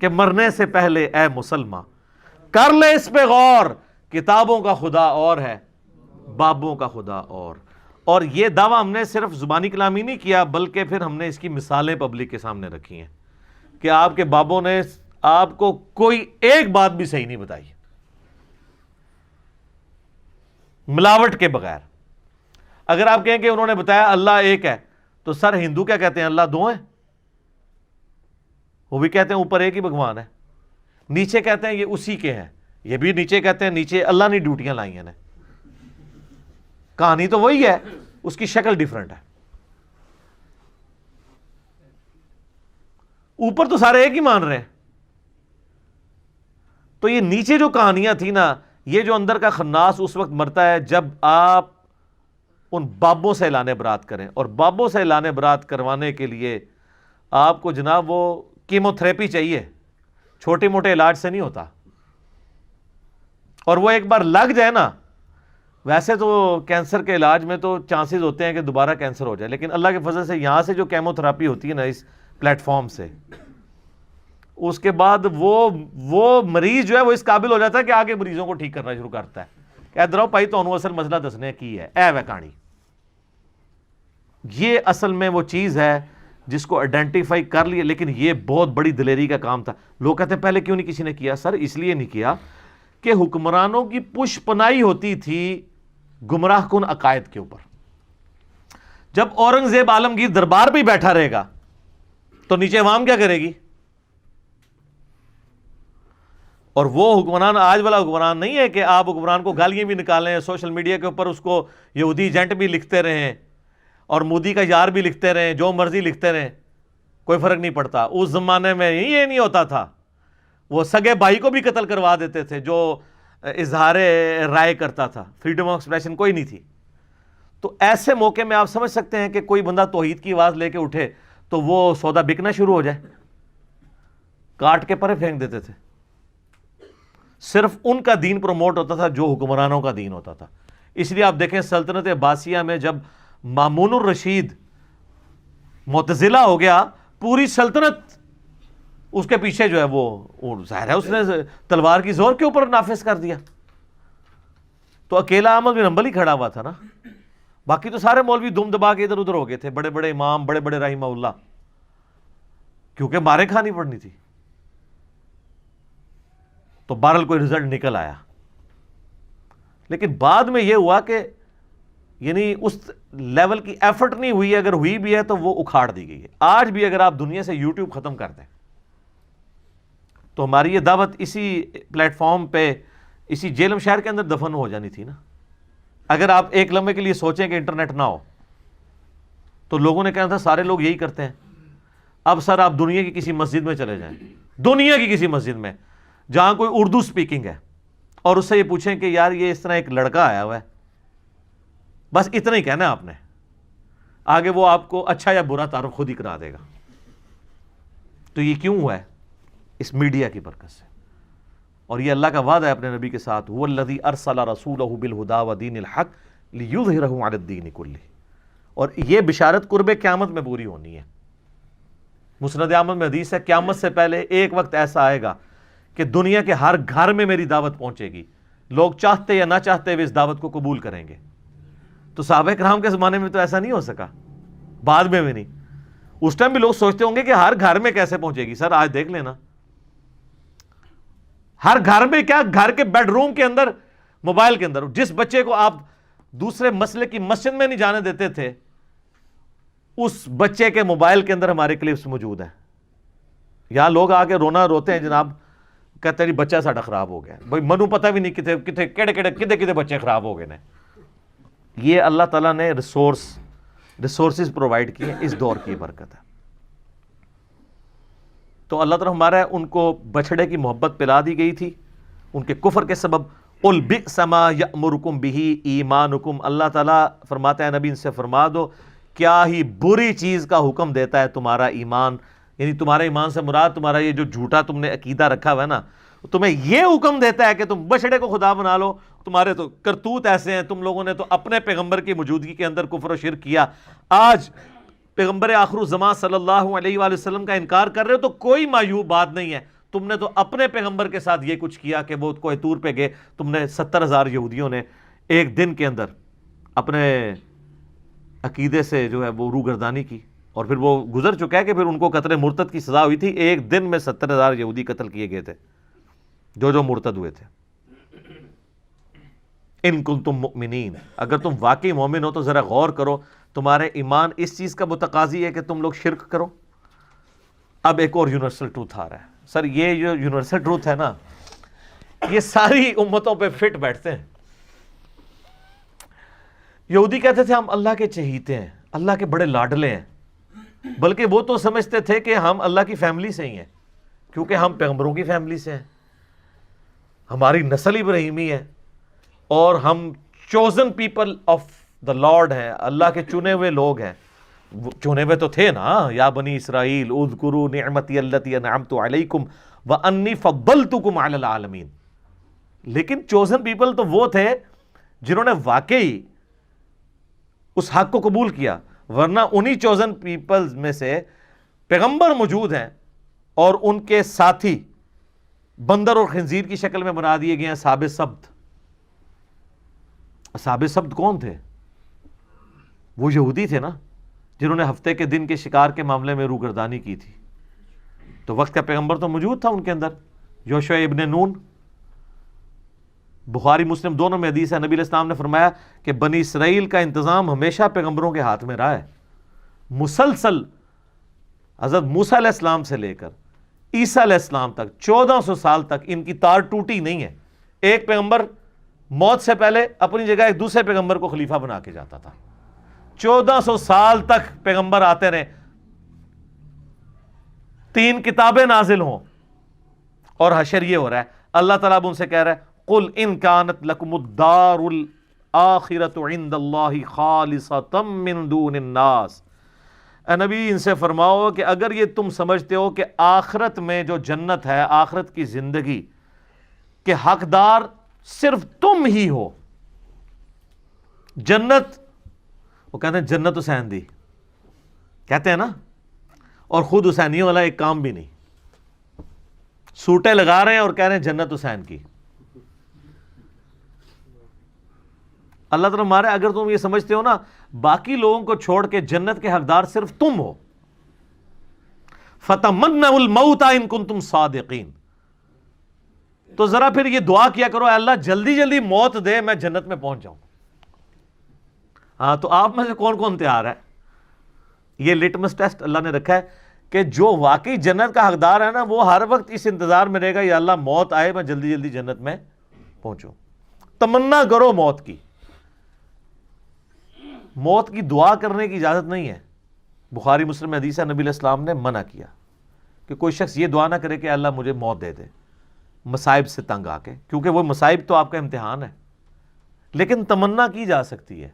کہ مرنے سے پہلے اے مسلمان کر لے اس پہ غور, کتابوں کا خدا اور ہے بابوں کا خدا اور. اور یہ دعویٰ ہم نے صرف زبانی کلامی نہیں کیا, بلکہ پھر ہم نے اس کی مثالیں پبلک کے سامنے رکھی ہیں کہ آپ کے بابوں نے آپ کو کوئی ایک بات بھی صحیح نہیں بتائی ملاوٹ کے بغیر. اگر آپ کہیں کہ انہوں نے بتایا اللہ ایک ہے, تو سر ہندو کیا کہتے ہیں؟ اللہ دو ہیں. وہ بھی کہتے ہیں اوپر ایک ہی بھگوان ہے, نیچے کہتے ہیں یہ اسی کے ہیں, یہ بھی نیچے کہتے ہیں نیچے اللہ نے ڈیوٹیاں لائی ہیں. کہانی تو وہی ہے, اس کی شکل ڈیفرنٹ ہے. اوپر تو سارے ایک ہی مان رہے ہیں. تو یہ نیچے جو کہانیاں تھیں نا, یہ جو اندر کا خناس اس وقت مرتا ہے جب آپ ان بابوں سے اعلان برات کریں. اور بابوں سے اعلان برات کروانے کے لیے آپ کو جناب وہ کیمو تھراپی چاہیے, چھوٹے موٹے علاج سے نہیں ہوتا. اور وہ ایک بار لگ جائے نا, ویسے تو کینسر کے علاج میں تو چانسز ہوتے ہیں کہ دوبارہ کینسر ہو جائے, لیکن اللہ کے فضل سے یہاں سے جو کیمو تھراپی ہوتی ہے نا اس پلیٹ فارم سے, اس کے بعد وہ مریض جو ہے وہ اس قابل ہو جاتا ہے کہ آگے مریضوں کو ٹھیک کرنا شروع کرتا ہے کہ ادھر آؤ بھائی تو اصل مسئلہ دسنے کی ہے اے وے کہانی. یہ اصل میں وہ چیز ہے جس کو آئیڈینٹیفائی کر لیے, لیکن یہ بہت بڑی دلیری کا کام تھا. لوگ کہتے ہیں پہلے کیوں نہیں کسی نے کیا؟ سر اس لیے نہیں کیا کہ حکمرانوں کی پش پناہی ہوتی تھی گمراہ کن عقائد کے اوپر. جب اورنگزیب عالمگیر دربار پہ بیٹھا رہے گا تو نیچے عوام کیا کرے گی؟ اور وہ حکمران آج والا حکمران نہیں ہے کہ آپ حکمران کو گالیاں بھی نکالیں, سوشل میڈیا کے اوپر اس کو یہودی ایجنٹ بھی لکھتے رہیں اور مودی کا یار بھی لکھتے رہیں, جو مرضی لکھتے رہیں, کوئی فرق نہیں پڑتا. اس زمانے میں یہ نہیں ہوتا تھا, وہ سگے بھائی کو بھی قتل کروا دیتے تھے جو اظہار رائے کرتا تھا, فریڈم آف ایکسپریشن کوئی نہیں تھی. تو ایسے موقع میں آپ سمجھ سکتے ہیں کہ کوئی بندہ توحید کی آواز لے کے اٹھے تو وہ سودا بکنا شروع ہو جائے, کاٹ کے پرے پھینک دیتے تھے. صرف ان کا دین پروموٹ ہوتا تھا جو حکمرانوں کا دین ہوتا تھا. اس لیے آپ دیکھیں سلطنت عباسیہ میں جب مامون الرشید معتزلہ ہو گیا, پوری سلطنت اس کے پیچھے جو ہے وہ ظاہر ہے اس نے تلوار کی زور کے اوپر نافذ کر دیا. تو اکیلا احمد بن حنبل ہی کھڑا ہوا تھا نا, باقی تو سارے مولوی دم دبا کے ادھر ادھر ہو گئے تھے, بڑے بڑے امام, بڑے بڑے رحمہ اللہ, کیونکہ مارے کھانی پڑنی تھی. تو بہرحال کوئی رزلٹ نکل آیا. لیکن بعد میں یہ ہوا کہ یعنی اس لیول کی ایفرٹ نہیں ہوئی, اگر ہوئی بھی ہے تو وہ اکھاڑ دی گئی ہے. آج بھی اگر آپ دنیا سے یوٹیوب ختم کر دیں تو ہماری یہ دعوت اسی پلیٹ فارم پہ اسی جیلم شہر کے اندر دفن ہو جانی تھی نا. اگر آپ ایک لمحے کے لیے سوچیں کہ انٹرنیٹ نہ ہو تو لوگوں نے کہا تھا سارے لوگ یہی کرتے ہیں. اب سر آپ دنیا کی کسی مسجد میں چلے جائیں، دنیا کی کسی مسجد میں جہاں کوئی اردو سپیکنگ ہے، اور اس سے یہ پوچھیں کہ یار یہ اس طرح ایک لڑکا آیا ہوا ہے، بس اتنا ہی کہنا ہے آپ نے، آگے وہ آپ کو اچھا یا برا تعارف خود ہی کرا دے گا۔ تو یہ کیوں ہوا ہے؟ اس میڈیا کی برکت سے۔ اور یہ اللہ کا وعدہ ہے اپنے نبی کے ساتھ، هو الذی ارسل رسولہ بالہدی ودین الحق لیظہرہ علی الدین کلہ، اور یہ بشارت قرب قیامت میں پوری ہونی ہے۔ مسند احمد میں حدیث ہے، قیامت سے پہلے ایک وقت ایسا آئے گا کہ دنیا کے ہر گھر میں میری دعوت پہنچے گی، لوگ چاہتے یا نہ چاہتے ہوئے اس دعوت کو قبول کریں گے۔ تو صحابہ کرام کے زمانے میں تو ایسا نہیں ہو سکا، بعد میں بھی نہیں۔ اس ٹائم بھی لوگ سوچتے ہوں گے کہ ہر گھر میں کیسے پہنچے گی؟ سر آج دیکھ لینا، ہر گھر میں کیا، گھر کے بیڈ روم کے اندر، موبائل کے اندر، جس بچے کو آپ دوسرے مسئلے کی مسجد میں نہیں جانے دیتے تھے، اس بچے کے موبائل کے اندر ہمارے کلپس موجود ہیں۔ یہاں لوگ آ کے رونا روتے ہیں جناب، کہتے ہیں جی بچہ ساڈا خراب ہو گیا، بھائی منو پتہ بھی نہیں کتے بچے خراب ہو گئے نے۔ یہ اللہ تعالیٰ نے ریسورسز پرووائڈ کیے، اس دور کی برکت ہے۔ تو اللہ تعالیٰ ہمارا ان کو بچڑے کی محبت پلا دی گئی تھی ان کے کفر کے سبب۔ قُلْ بِئْسَ مَا يَأْمُرُكُمْ بِهِ ایمانکم، اللہ تعالیٰ فرماتا ہے نبی ان سے فرما دو کیا ہی بری چیز کا حکم دیتا ہے تمہارا ایمان، یعنی تمہارا ایمان سے مراد تمہارا یہ جو جھوٹا تم نے عقیدہ رکھا ہوا ہے نا، تمہیں یہ حکم دیتا ہے کہ تم بچڑے کو خدا بنا لو۔ تمہارے تو کرتوت ایسے ہیں، تم لوگوں نے تو اپنے پیغمبر کی موجودگی کے اندر کفر و شرک کیا، آج پیغمبر آخر الزمان صلی اللہ علیہ وآلہ وسلم کا انکار کر رہے ہو، تو کوئی معیوب بات نہیں ہے۔ تم نے تو اپنے پیغمبر کے ساتھ یہ کچھ کیا کہ وہ کوہ طور پہ گئے، تم نے 70,000 یہودیوں نے ایک دن کے اندر اپنے عقیدے سے جو ہے وہ روگردانی کی، اور پھر وہ گزر چکا ہے کہ پھر ان کو قتل مرتد کی سزا ہوئی تھی۔ ایک دن میں 70,000 یہودی قتل کیے گئے تھے جو مرتد ہوئے تھے۔ ان کنتم مؤمنین، اگر تم واقعی مومن ہو تو ذرا غور کرو، تمہارے ایمان اس چیز کا متقاضی ہے کہ تم لوگ شرک کرو؟ اب ایک اور یونیورسل ٹروتھ آ رہا ہے۔ سر یہ جو یونیورسل ٹروتھ ہے نا، یہ ساری امتوں پہ فٹ بیٹھتے ہیں۔ یہودی کہتے تھے ہم اللہ کے چہیتے ہیں، اللہ کے بڑے لاڈلے ہیں، بلکہ وہ تو سمجھتے تھے کہ ہم اللہ کی فیملی سے ہی ہیں، کیونکہ ہم پیغمبروں کی فیملی سے ہیں، ہماری نسل ابراہیمی ہے، اور ہم chosen people of the lord ہیں، اللہ کے چنے ہوئے لوگ ہیں۔ چنے ہوئے تو تھے نا، یا بنی اسرائیل اذکروا نعمتی التی انعمت علیکم وانی فضلتکم علی العالمین۔ لیکن چوزن پیپل تو وہ تھے جنہوں نے واقعی اس حق کو قبول کیا، ورنہ انہی چوزن پیپلز میں سے پیغمبر موجود ہیں اور ان کے ساتھی بندر اور خنزیر کی شکل میں بنا دیے گئے ہیں اصحاب سبت۔ اصحاب سبت کون تھے؟ وہ یہودی تھے نا، جنہوں نے ہفتے کے دن کے شکار کے معاملے میں روگردانی کی تھی۔ تو وقت کا پیغمبر تو موجود تھا ان کے اندر، یوشع ابن نون۔ بخاری مسلم دونوں میں حدیث ہے، نبی علیہ السلام نے فرمایا کہ بنی اسرائیل کا انتظام ہمیشہ پیغمبروں کے ہاتھ میں رہا ہے، مسلسل حضرت موسیٰ علیہ السلام سے لے کر عیسیٰ علیہ السلام تک 1400 سال تک ان کی تار ٹوٹی نہیں ہے۔ ایک پیغمبر موت سے پہلے اپنی جگہ ایک دوسرے پیغمبر کو خلیفہ بنا کے جاتا تھا، 1400 سال تک پیغمبر آتے رہے، 3 کتابیں نازل ہوں، اور حشر یہ ہو رہا ہے۔ اللہ تعالیٰ اب ان سے کہہ رہا ہے قُلْ إِن كَانَتْ لَكُمُ الدَّارُ الْآخِرَةُ عِنْدَ اللَّهِ خَالِصَةً مِّن دُونِ النَّاسِ، اے نبی ان سے فرماؤ کہ اگر یہ تم سمجھتے ہو کہ آخرت میں جو جنت ہے، آخرت کی زندگی کے حقدار صرف تم ہی ہو، جنت، وہ کہتے ہیں جنت حسین دی، کہتے ہیں نا، اور خود حسینیوں والا ایک کام بھی نہیں، سوٹیں لگا رہے ہیں اور کہہ رہے ہیں جنت حسین کی۔ اللہ تعالیٰ ہمارے، اگر تم یہ سمجھتے ہو نا باقی لوگوں کو چھوڑ کے جنت کے حقدار صرف تم ہو، فَتَمَنَّوُا الْمَوْتَ إِن كُنتُمْ صَادِقِينَ، تو ذرا پھر یہ دعا کیا کرو، اے اللہ جلدی جلدی موت دے، میں جنت میں پہنچ جاؤں۔ ہاں تو آپ میں سے کون کون تیار ہے؟ یہ لٹمس ٹیسٹ اللہ نے رکھا ہے کہ جو واقعی جنت کا حقدار ہے نا، وہ ہر وقت اس انتظار میں رہے گا یا اللہ موت آئے، میں جلدی جلدی جنت میں پہنچوں۔ تمنا کرو موت کی، موت کی دعا کرنے کی اجازت نہیں ہے، بخاری مسلم میں حدیث ہے، نبی علیہ السلام نے منع کیا کہ کوئی شخص یہ دعا نہ کرے کہ اللہ مجھے موت دے دے مصائب سے تنگ آ کے، کیونکہ وہ مصائب تو آپ کا امتحان ہے، لیکن تمنا کی جا سکتی ہے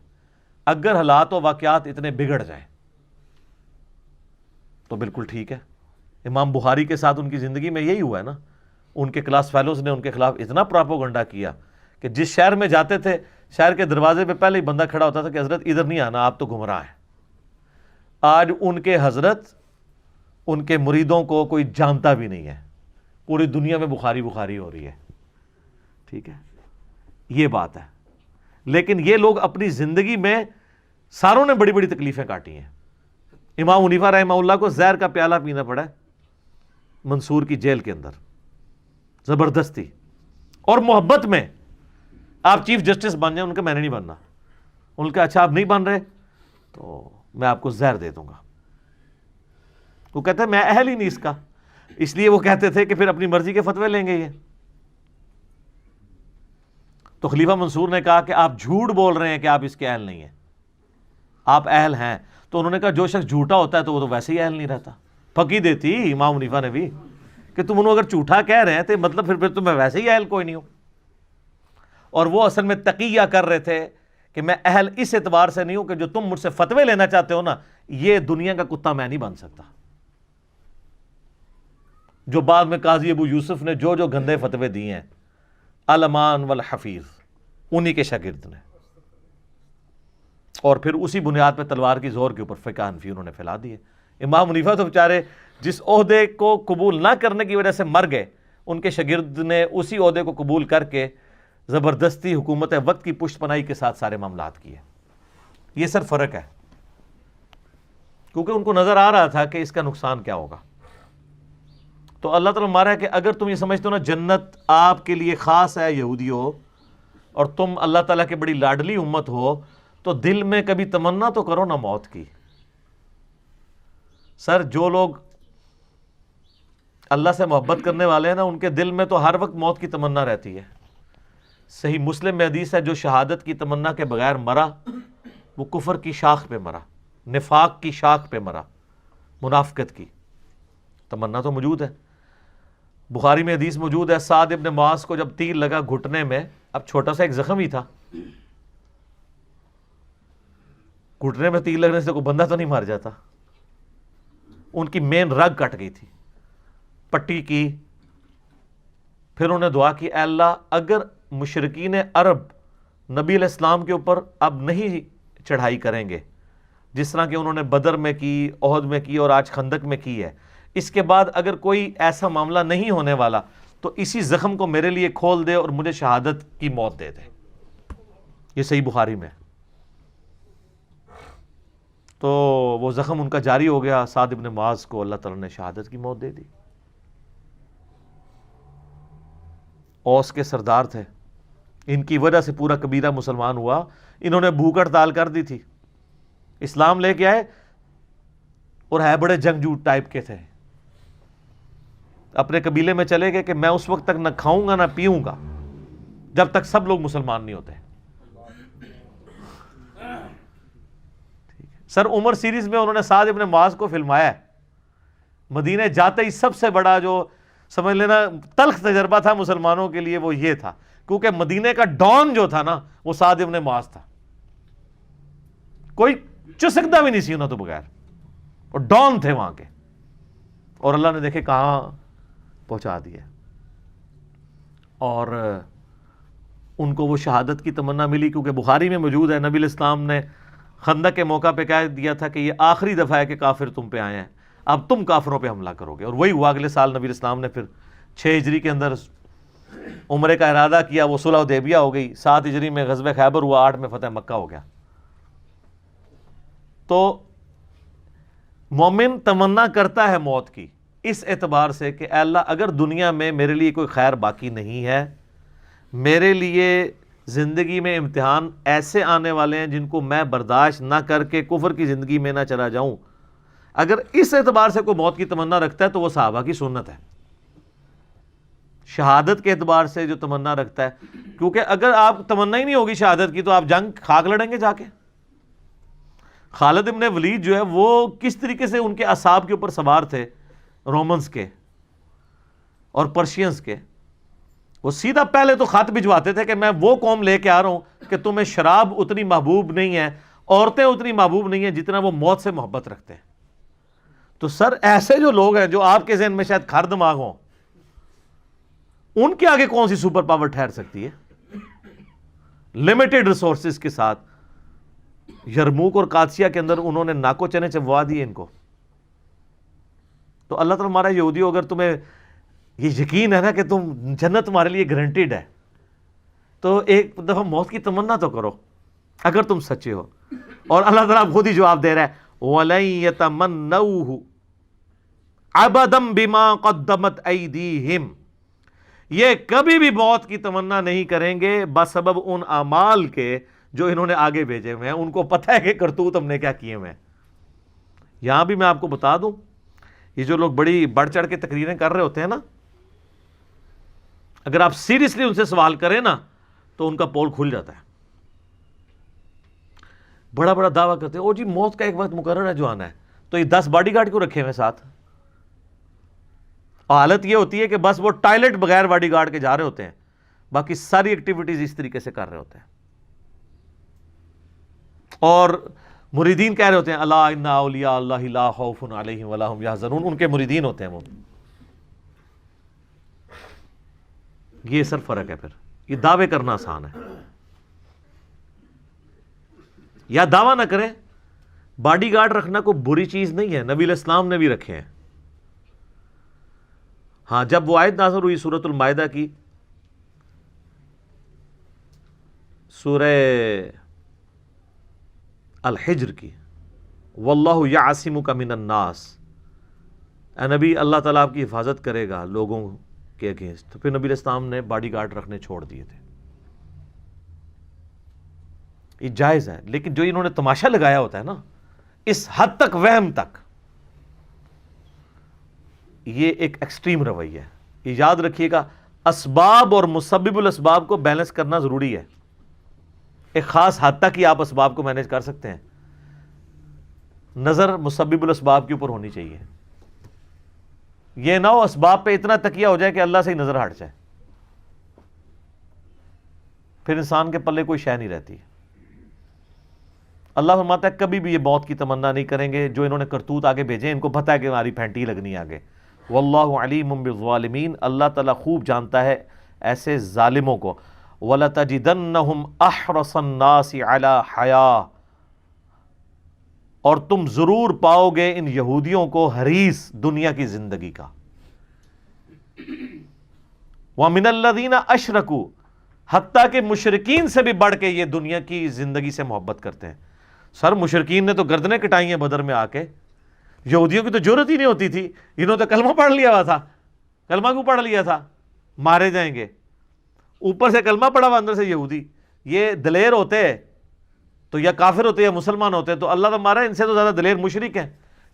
اگر حالات و واقعات اتنے بگڑ جائیں تو بالکل ٹھیک ہے۔ امام بخاری کے ساتھ ان کی زندگی میں یہی ہوا ہے نا، ان کے کلاس فیلوز نے ان کے خلاف اتنا پراپوگنڈا کیا کہ جس شہر میں جاتے تھے شہر کے دروازے پہ پہلے ہی بندہ کھڑا ہوتا تھا کہ حضرت ادھر نہیں آنا، آپ تو گمراہ ہیں۔ آج ان کے حضرت ان کے مریدوں کو کوئی جانتا بھی نہیں ہے، پوری دنیا میں بخاری بخاری ہو رہی ہے، ٹھیک ہے، یہ بات ہے۔ لیکن یہ لوگ اپنی زندگی میں ساروں نے بڑی بڑی تکلیفیں کاٹی ہیں۔ امام حنیفہ رحمہ اللہ کو زہر کا پیالہ پینا پڑا ہے منصور کی جیل کے اندر، زبردستی، اور محبت میں آپ چیف جسٹس بن جائیں، ان کا میں نے نہیں بننا، ان کا اچھا آپ نہیں بن رہے تو میں آپ کو زہر دے دوں گا۔ وہ کہتے ہیں میں اہل ہی نہیں اس کا، اس لیے وہ کہتے تھے کہ پھر اپنی مرضی کے فتوے لیں گے یہ۔ تو خلیفہ منصور نے کہا کہ آپ جھوٹ بول رہے ہیں کہ آپ اس کے اہل نہیں ہیں، آپ اہل ہیں۔ تو انہوں نے کہا جو شخص جھوٹا ہوتا ہے تو وہ تو ویسے ہی اہل نہیں رہتا۔ پھکی دیتی امام حنیفہ نے بھی کہ تم انہوں اگر جھوٹا کہہ رہے ہیں تو مطلب پھر تو میں ویسے ہی اہل کوئی نہیں ہوں۔ اور وہ اصل میں تقیہ کر رہے تھے کہ میں اہل اس اعتبار سے نہیں ہوں کہ جو تم مجھ سے فتوے لینا چاہتے ہو نا، یہ دنیا کا کتا میں نہیں بن سکتا۔ جو بعد میں قاضی ابو یوسف نے جو گندے فتوے دیے ہیں، الامان والحفیظ، انہی کے شاگرد نے، اور پھر اسی بنیاد پہ تلوار کی زور کے اوپر فقہ حنفی انہوں نے پھیلا دیے۔ امام حنیفہ تو بیچارے جس عہدے کو قبول نہ کرنے کی وجہ سے مر گئے، ان کے شاگرد نے اسی عہدے کو قبول کر کے زبردستی حکومت وقت کی پشت پناہی کے ساتھ سارے معاملات کیے۔ یہ سر فرق ہے، کیونکہ ان کو نظر آ رہا تھا کہ اس کا نقصان کیا ہوگا۔ تو اللہ تعالیٰ مارا ہے کہ اگر تم یہ سمجھتے ہو نا جنت آپ کے لیے خاص ہے یہودیوں، اور تم اللہ تعالیٰ کے بڑی لاڈلی امت ہو، تو دل میں کبھی تمنا تو کرو نا موت کی۔ سر جو لوگ اللہ سے محبت کرنے والے ہیں نا، ان کے دل میں تو ہر وقت موت کی تمنا رہتی ہے۔ صحیح مسلم میں حدیث ہے، جو شہادت کی تمنا کے بغیر مرا وہ کفر کی شاخ پہ مرا، نفاق کی شاخ پہ مرا، منافقت کی تمنا تو موجود ہے۔ بخاری میں حدیث موجود ہے، سعد ابن معاذ کو جب تیر لگا گھٹنے میں، اب چھوٹا سا ایک زخم ہی تھا، گھٹنے میں تیر لگنے سے کوئی بندہ تو نہیں مار جاتا، ان کی مین رگ کٹ گئی تھی، پٹی کی۔ پھر انہوں نے دعا کی، اے اللہ اگر مشرکین عرب نبی علیہ السلام کے اوپر اب نہیں چڑھائی کریں گے جس طرح کہ انہوں نے بدر میں کی، احد میں کی، اور آج خندق میں کی ہے، اس کے بعد اگر کوئی ایسا معاملہ نہیں ہونے والا تو اسی زخم کو میرے لیے کھول دے اور مجھے شہادت کی موت دے دے۔ یہ صحیح بخاری میں۔ تو وہ زخم ان کا جاری ہو گیا، سعد ابن معاذ کو اللہ تعالیٰ نے شہادت کی موت دے دی۔ اوس کے سردار تھے، ان کی وجہ سے پورا قبیلہ مسلمان ہوا، انہوں نے بھوک ہڑتال کر دی تھی، اسلام لے کے آئے اور ہے بڑے جنگجو ٹائپ کے تھے، اپنے قبیلے میں چلے گئے کہ میں اس وقت تک نہ کھاؤں گا نہ پیوں گا جب تک سب لوگ مسلمان نہیں ہوتے۔ سر عمر سیریز میں انہوں نے سعد ابن معاذ کو فلمایا ہے، مدینے جاتے ہی سب سے بڑا جو سمجھ لینا تلخ تجربہ تھا مسلمانوں کے لیے وہ یہ تھا، کیونکہ مدینے کا ڈان جو تھا نا وہ سعد ابن معاذ تھا، کوئی چسکتا بھی نہیں سی انہوں تو بغیر، اور ڈان تھے وہاں کے، اور اللہ نے دیکھے کہاں پہنچا دیا، اور ان کو وہ شہادت کی تمنا ملی، کیونکہ بخاری میں موجود ہے نبی علیہ السلام نے خندق کے موقع پہ کہہ دیا تھا کہ یہ آخری دفعہ ہے کہ کافر تم پہ آئے ہیں، اب تم کافروں پہ حملہ کرو گے، اور وہی ہوا۔ اگلے سال نبی علیہ السلام نے پھر 6 ہجری کے اندر عمرے کا ارادہ کیا، وہ صلح حدیبیہ ہو گئی، 7 ہجری میں غزوہ خیبر ہوا، 8 میں فتح مکہ ہو گیا۔ تو مومن تمنا کرتا ہے موت کی اس اعتبار سے کہ اے اللہ اگر دنیا میں میرے لیے کوئی خیر باقی نہیں ہے، میرے لیے زندگی میں امتحان ایسے آنے والے ہیں جن کو میں برداشت نہ کر کے کفر کی زندگی میں نہ چلا جاؤں، اگر اس اعتبار سے کوئی موت کی تمنا رکھتا ہے تو وہ صحابہ کی سنت ہے، شہادت کے اعتبار سے جو تمنا رکھتا ہے، کیونکہ اگر آپ تمنا ہی نہیں ہوگی شہادت کی تو آپ جنگ خاک لڑیں گے جا کے۔ خالد ابن ولید جو ہے وہ کس طریقے سے ان کے اعصاب کے اوپر سوار تھے رومنز کے اور پرشینز کے. وہ سیدھا پہلے تو خط بھجواتے تھے کہ میں وہ قوم لے کے آ رہا ہوں کہ تمہیں شراب اتنی محبوب نہیں ہے, عورتیں اتنی محبوب نہیں ہیں جتنا وہ موت سے محبت رکھتے ہیں. تو سر ایسے جو لوگ ہیں جو آپ کے ذہن میں شاید کھر دماغ ہوں, ان کے آگے کون سی سپر پاور ٹھہر سکتی ہے؟ لمیٹڈ ریسورسز کے ساتھ یرموک اور قادسیہ کے اندر انہوں نے ناکو چنے چبوا دیے ان کو. تو اللہ تعالیٰ ہمارا یہودی ہو, اگر تمہیں یہ یقین ہے نا کہ تم جنت تمہارے لیے گارنٹیڈ ہے, تو ایک دفعہ موت کی تمنا تو کرو اگر تم سچے ہو. اور اللہ تعالیٰ خود ہی جواب دے رہا ہے وَلَن يَتَمَنَّوْهُ أَبَدًا بِمَا قَدَّمَتْ أَيْدِيهِمْ, یہ کبھی بھی موت کی تمنا نہیں کریں گے بسبب ان اعمال کے جو انہوں نے آگے بھیجے ہوئے ہیں. ان کو پتہ ہے کہ کرتوت ہم نے کیا کیے ہوئے ہیں. یہاں بھی میں آپ کو بتا دوں, یہ جو لوگ بڑی بڑھ چڑھ کے تقریریں کر رہے ہوتے ہیں نا, اگر آپ سیریسلی ان سے سوال کریں نا تو ان کا پول کھل جاتا ہے. بڑا بڑا دعویٰ کرتے ہیں او جی موت کا ایک وقت مقرر ہے جو آنا ہے, تو یہ 10 باڈی گارڈ کو رکھے ہوئے ساتھ. حالت یہ ہوتی ہے کہ بس وہ ٹائلٹ بغیر باڈی گارڈ کے جا رہے ہوتے ہیں, باقی ساری ایکٹیویٹیز اس طریقے سے کر رہے ہوتے ہیں. اور مریدین کہہ رہے ہوتے ہیں الا ان اولیاء اللہ لا خوف علیہم ولا هم یحزنون, ان کے مریدین ہوتے ہیں وہ. یہ سر فرق ہے. پھر یہ دعوے کرنا آسان ہے, یا دعویٰ نہ کریں. باڈی گارڈ رکھنا کوئی بری چیز نہیں ہے, نبی علیہ السلام نے بھی رکھے ہیں. ہاں, جب وہ آیت نازل ہوئی سورۃ المائدہ کی, سورہ الحجر کی, واللہ یعصمک من الناس, اے نبی اللہ تعالیٰ آپ کی حفاظت کرے گا لوگوں کے اگینسٹ, تو پھر نبی علیہ السلام نے باڈی گارڈ رکھنے چھوڑ دیے تھے. یہ جائز ہے, لیکن جو انہوں نے تماشا لگایا ہوتا ہے نا اس حد تک وہم تک, یہ ایک ایکسٹریم رویہ ہے. یہ یاد رکھیے گا, اسباب اور مسبب الاسباب کو بیلنس کرنا ضروری ہے. ایک خاص حد تک ہی آپ اسباب کو مینج کر سکتے ہیں, نظر مسبب الاسباب کے اوپر ہونی چاہیے. یہ نہ ہو اسباب پہ اتنا تکیہ ہو جائے کہ اللہ سے ہی نظر ہٹ جائے, پھر انسان کے پلے کوئی شے نہیں رہتی. اللہ فرماتا ہے کبھی بھی یہ موت کی تمنا نہیں کریں گے. جو انہوں نے کرتوت آگے بھیجے ان کو پتہ ہے کہ ہماری پھینٹی لگنی آگے. واللہ علیم بالظالمین, اللہ تعالیٰ خوب جانتا ہے ایسے ظالموں کو. وَلَتَجِدَنَّهُمْ أَحْرَصَ النَّاسِ عَلَى حَيَاةٍ, اور تم ضرور پاؤ گے ان یہودیوں کو حریص دنیا کی زندگی کا. وَمِنَ الَّذِينَ أَشْرَكُوا, حتیٰ کہ مشرکین سے بھی بڑھ کے یہ دنیا کی زندگی سے محبت کرتے ہیں. سر مشرکین نے تو گردنیں کٹائی ہیں بدر میں آ کے, یہودیوں کی تو ضرورت ہی نہیں ہوتی تھی, انہوں نے تو کلمہ پڑھ لیا ہوا تھا. کلمہ کیوں پڑھ لیا تھا؟ مارے جائیں گے. اوپر سے کلمہ پڑھا ہوا, اندر سے یہودی. یہ دلیر ہوتے تو یا کافر ہوتے یا مسلمان ہوتے تو اللہ ہمارا ان سے تو زیادہ دلیر مشرک ہیں,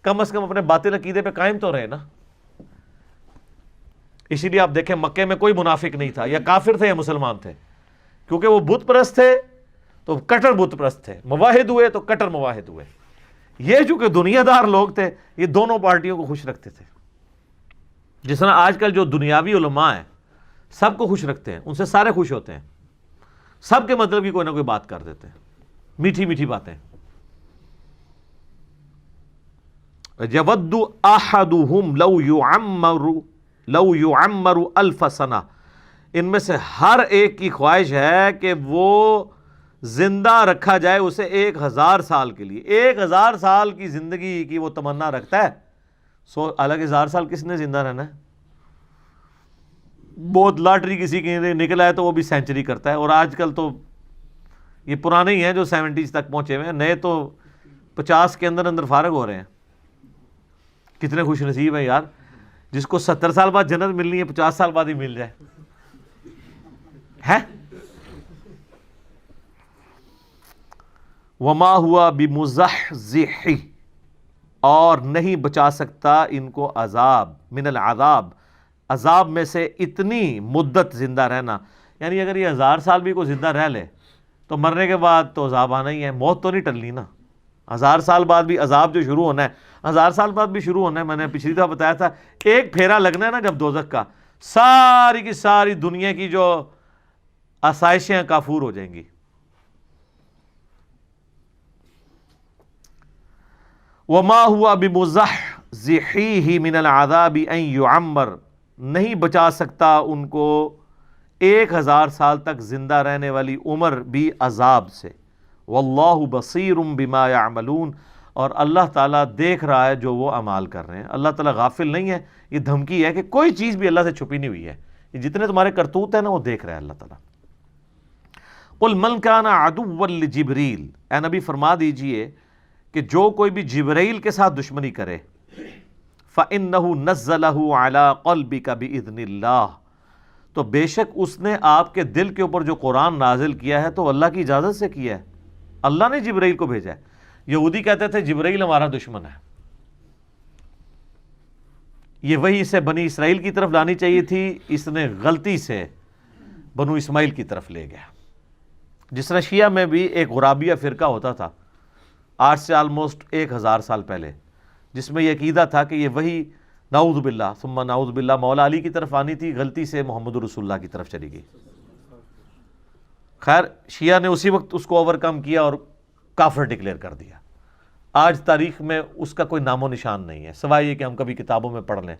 کم از کم اپنے باطل عقیدے پہ قائم تو رہے نا. اسی لیے آپ دیکھیں مکے میں کوئی منافق نہیں تھا, یا کافر تھے یا مسلمان تھے, کیونکہ وہ بت پرست تھے تو کٹر بت پرست تھے, مواحد ہوئے تو کٹر مواحد ہوئے. یہ چونکہ دنیا دار لوگ تھے, یہ دونوں پارٹیوں کو خوش رکھتے تھے. جس طرح آج کل جو دنیاوی علماء ہیں سب کو خوش رکھتے ہیں, ان سے سارے خوش ہوتے ہیں, سب کے مطلب کی کوئی نہ کوئی بات کر دیتے ہیں, میٹھی میٹھی باتیں. یود احدہم لو یعمر الف سنہ, ان میں سے ہر ایک کی خواہش ہے کہ وہ زندہ رکھا جائے اسے 1000 سال کے لیے. 1000 سال کی زندگی کی وہ تمنا رکھتا ہے. حالانکہ 1000 سال کس نے زندہ رہنا ہے؟ بہت لاٹری کسی کی نکلا ہے تو وہ بھی سینچری کرتا ہے. اور آج کل تو یہ پرانے ہی ہیں جو 70s تک پہنچے ہوئے ہیں, نئے تو 50 کے اندر فارغ ہو رہے ہیں. کتنے خوش نصیب ہیں یار, جس کو 70 سال بعد جنت ملنی ہے 50 سال بعد ہی مل جائے ہے. وما ہوا بمزحزح, اور نہیں بچا سکتا ان کو عذاب, من العذاب, عذاب میں سے اتنی مدت زندہ رہنا. یعنی اگر یہ 1000 سال بھی کوئی زندہ رہ لے تو مرنے کے بعد تو عذاب آنا ہی ہے, موت تو نہیں ٹلنی نا. 1000 سال بعد بھی عذاب جو شروع ہونا ہے، 1000 سال بعد بھی شروع ہونا ہے. میں نے پچھلی دفعہ بتایا تھا، ایک پھیرا لگنا ہے نا جب دوزخ کا، ساری کی ساری دنیا کی جو آسائشیں کافور ہو جائیں گی. وما ہوا بمزحزحیہ من العذاب ان یعمر، نہیں بچا سکتا ان کو 1000 سال تک زندہ رہنے والی عمر بھی عذاب سے. واللہ بصیر بما یعملون، اور اللہ تعالیٰ دیکھ رہا ہے جو وہ اعمال کر رہے ہیں. اللہ تعالیٰ غافل نہیں ہے. یہ دھمکی ہے کہ کوئی چیز بھی اللہ سے چھپی نہیں ہوئی ہے. یہ جتنے تمہارے کرتوت ہیں نا وہ دیکھ رہا ہے اللہ تعالیٰ. قل من کان عدوا لجبریل، اے نبی فرما دیجئے کہ جو کوئی بھی جبرائیل کے ساتھ دشمنی کرے، فَإِنَّهُ نَزَّلَهُ عَلَىٰ قَلْبِكَ بِإِذْنِ اللَّهِ، تو بے شک اس نے آپ کے دل کے اوپر جو قرآن نازل کیا ہے تو اللہ کی اجازت سے کیا ہے. اللہ نے جبرائیل کو بھیجا ہے. یہودی کہتے تھے جبرائیل ہمارا دشمن ہے. یہ وہی اسے بنی اسرائیل کی طرف لانی چاہیے تھی، اس نے غلطی سے بنو اسماعیل کی طرف لے گیا. جس طرح شیعہ میں بھی ایک غرابیہ فرقہ ہوتا تھا آج سے آلموسٹ 1000 سال پہلے، جس میں یہ عقیدہ تھا کہ یہ وہی نعوذ باللہ ثم نعوذ باللہ مولا علی کی طرف آنی تھی، غلطی سے محمد رسول اللہ کی طرف چلی گئی. خیر شیعہ نے اسی وقت اس کو اوورکم کیا اور کافر ڈکلیئر کر دیا. آج تاریخ میں اس کا کوئی نام و نشان نہیں ہے سوائے یہ کہ ہم کبھی کتابوں میں پڑھ لیں.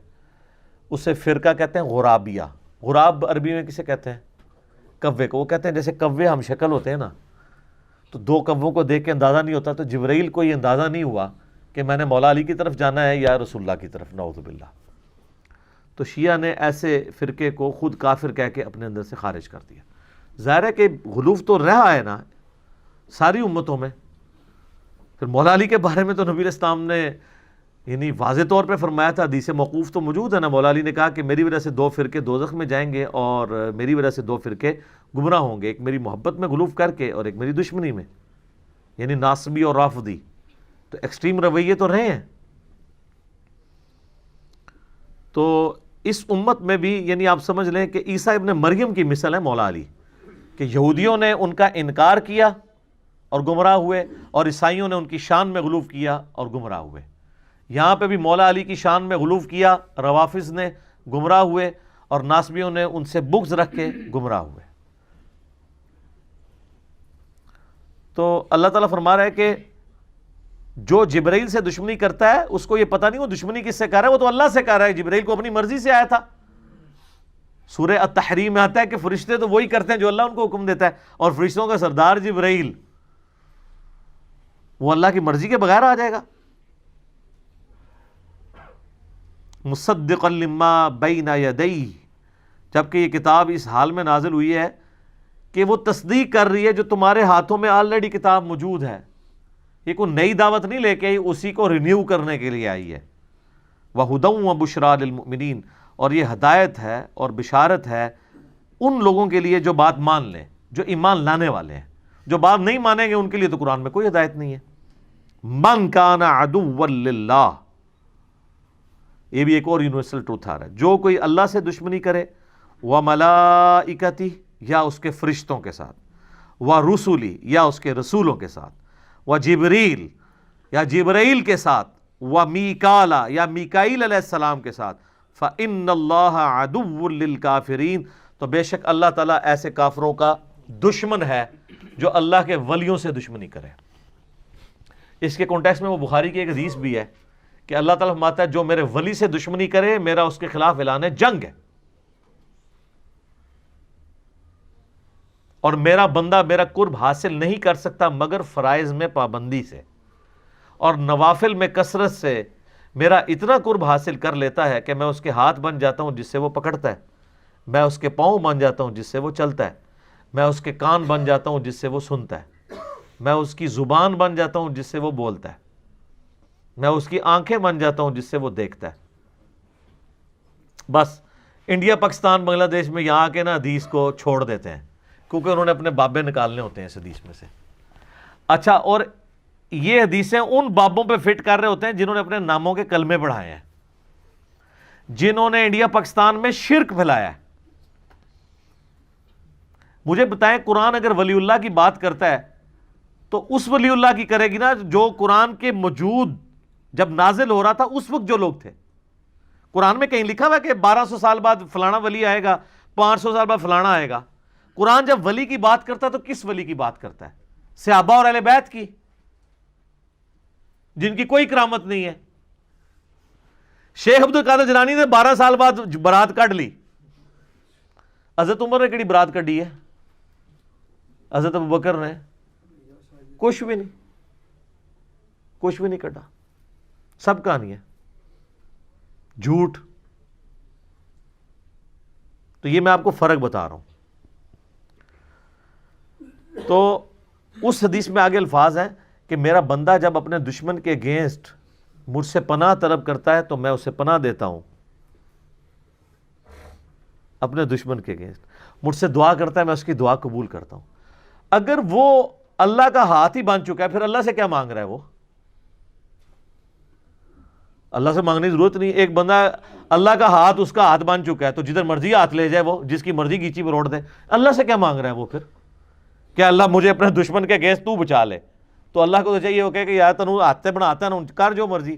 اسے فرقہ کہتے ہیں غرابیہ. غراب عربی میں کسے کہتے ہیں؟ کوے کو. وہ کہتے ہیں جیسے کوے ہم شکل ہوتے ہیں نا، تو 2 کووں کو دیکھ کے اندازہ نہیں ہوتا، تو جبرائیل کو یہ اندازہ نہیں ہوا کہ میں نے مولا علی کی طرف جانا ہے یا رسول اللہ کی طرف، نعوذ باللہ. تو شیعہ نے ایسے فرقے کو خود کافر کہہ کے اپنے اندر سے خارج کر دیا. ظاہر ہے کہ غلوف تو رہا ہے نا ساری امتوں میں. پھر مولا علی کے بارے میں تو نبی علیہ السلام نے یعنی واضح طور پہ فرمایا تھا، حدیث موقوف تو موجود ہے نا. مولا علی نے کہا کہ میری وجہ سے 2 فرقے دوزخ میں جائیں گے اور میری وجہ سے 2 فرقے گمراہ ہوں گے، ایک میری محبت میں غلوف کر کے اور ایک میری دشمنی میں، یعنی ناصبی اور رافضی. تو ایکسٹریم رویے تو رہے ہیں. تو اس امت میں بھی یعنی آپ سمجھ لیں کہ عیسیٰ ابن مریم کی مثل ہے مولا علی، کہ یہودیوں نے ان کا انکار کیا اور گمراہ ہوئے، اور عیسائیوں نے ان کی شان میں غلوف کیا اور گمراہ ہوئے. یہاں پہ بھی مولا علی کی شان میں غلوف کیا، روافظ نے گمراہ ہوئے، اور ناصبیوں نے ان سے بغض رکھ کے گمراہ ہوئے. تو اللہ تعالیٰ فرما رہا ہے کہ جو جبرائیل سے دشمنی کرتا ہے اس کو یہ پتہ نہیں وہ دشمنی کس سے کر رہا ہے، وہ تو اللہ سے کر رہا ہے. جبرائیل کو اپنی مرضی سے آیا تھا. سورہ التحریم میں آتا ہے کہ فرشتے تو وہی کرتے ہیں جو اللہ ان کو حکم دیتا ہے، اور فرشتوں کا سردار جبرائیل وہ اللہ کی مرضی کے بغیر آ جائے گا. مصدقا لما بین یدیہ، جبکہ یہ کتاب اس حال میں نازل ہوئی ہے کہ وہ تصدیق کر رہی ہے جو تمہارے ہاتھوں میں آلریڈی کتاب موجود ہے. یہ کوئی نئی دعوت نہیں لے کے آئی، اسی کو رینیو کرنے کے لیے آئی ہے. وَہُدًى وَبُشْرَىٰ لِلْمُؤْمِنِينَ، اور یہ ہدایت ہے اور بشارت ہے ان لوگوں کے لیے جو بات مان لیں، جو ایمان لانے والے ہیں. جو بات نہیں مانیں گے ان کے لیے تو قرآن میں کوئی ہدایت نہیں ہے. مَن كَانَ عَدُوًّا لِلَّهِ، یہ بھی ایک اور یونیورسل ٹروتھ آ رہا ہے. جو کوئی اللہ سے دشمنی کرے، وَمَلَائِكَتِهِ، یا اس کے فرشتوں کے ساتھ، وَرُسُلِهِ، یا اس کے رسولوں کے ساتھ، وَجِبْرِيلَ، یا جبرائیل کے ساتھ، وَمِيكَالَ، یا میکائیل علیہ السلام کے ساتھ، فَإِنَّ اللَّهَ عَدُوٌّ لِلْكَافِرِينَ، تو بے شک اللہ تعالیٰ ایسے کافروں کا دشمن ہے جو اللہ کے ولیوں سے دشمنی کرے. اس کے کانٹیکسٹ میں وہ بخاری کی ایک حدیث بھی ہے کہ اللہ تعالیٰ فرماتا ہے جو میرے ولی سے دشمنی کرے میرا اس کے خلاف اعلان جنگ ہے، اور میرا بندہ میرا قرب حاصل نہیں کر سکتا مگر فرائض میں پابندی سے، اور نوافل میں کثرت سے میرا اتنا قرب حاصل کر لیتا ہے کہ میں اس کے ہاتھ بن جاتا ہوں جس سے وہ پکڑتا ہے، میں اس کے پاؤں بن جاتا ہوں جس سے وہ چلتا ہے، میں اس کے کان بن جاتا ہوں جس سے وہ سنتا ہے، میں اس کی زبان بن جاتا ہوں جس سے وہ بولتا ہے، میں اس کی آنکھیں بن جاتا ہوں جس سے وہ دیکھتا ہے. بس انڈیا پاکستان بنگلہ دیش میں یہاں کے نا حدیث کو چھوڑ دیتے ہیں کیونکہ انہوں نے اپنے بابے نکالنے ہوتے ہیں اس حدیث میں سے. اچھا، اور یہ حدیثیں ان بابوں پہ فٹ کر رہے ہوتے ہیں جنہوں نے اپنے ناموں کے کلمے پڑھائے ہیں، جنہوں نے انڈیا پاکستان میں شرک پھیلایا ہے. مجھے بتائیں قرآن اگر ولی اللہ کی بات کرتا ہے تو اس ولی اللہ کی کرے گی نا جو قرآن کے موجود جب نازل ہو رہا تھا اس وقت جو لوگ تھے. قرآن میں کہیں لکھا ہوا ہے کہ 1200 سال بعد فلانا ولی آئے گا, 500 سال بعد فلانا آئے گا. قرآن جب ولی کی بات کرتا ہے تو کس ولی کی بات کرتا ہے؟ صحابہ اور اہل بیت کی, جن کی کوئی کرامت نہیں ہے. شیخ عبد القادر جیلانی نے 12 سال بعد برات کاٹ لی. حضرت عمر نے کیڑی برات کڈی ہے؟ حضرت ابوبکر نے کچھ بھی نہیں کڈا. سب کہانی ہے جھوٹ. تو یہ میں آپ کو فرق بتا رہا ہوں. تو اس حدیث میں آگے الفاظ ہیں کہ میرا بندہ جب اپنے دشمن کے اگینسٹ مجھ سے پناہ طلب کرتا ہے تو میں اسے پناہ دیتا ہوں. اپنے دشمن کے اگینسٹ مجھ سے دعا کرتا ہے, میں اس کی دعا قبول کرتا ہوں. اگر وہ اللہ کا ہاتھ ہی بن چکا ہے پھر اللہ سے کیا مانگ رہا ہے؟ وہ اللہ سے مانگنے کی ضرورت نہیں. ایک بندہ اللہ کا ہاتھ اس کا ہاتھ بن چکا ہے تو جدھر مرضی ہاتھ لے جائے, وہ جس کی مرضی گیچی پر روڑ دے. اللہ سے کیا مانگ رہا ہے وہ پھر؟ کہ اللہ مجھے اپنے دشمن کے اگینسٹ تو بچا لے. تو اللہ کو تو چاہیے وہ کہے کہ یار تنو ہاتھ بناتا ہے نا, کر جو مرضی.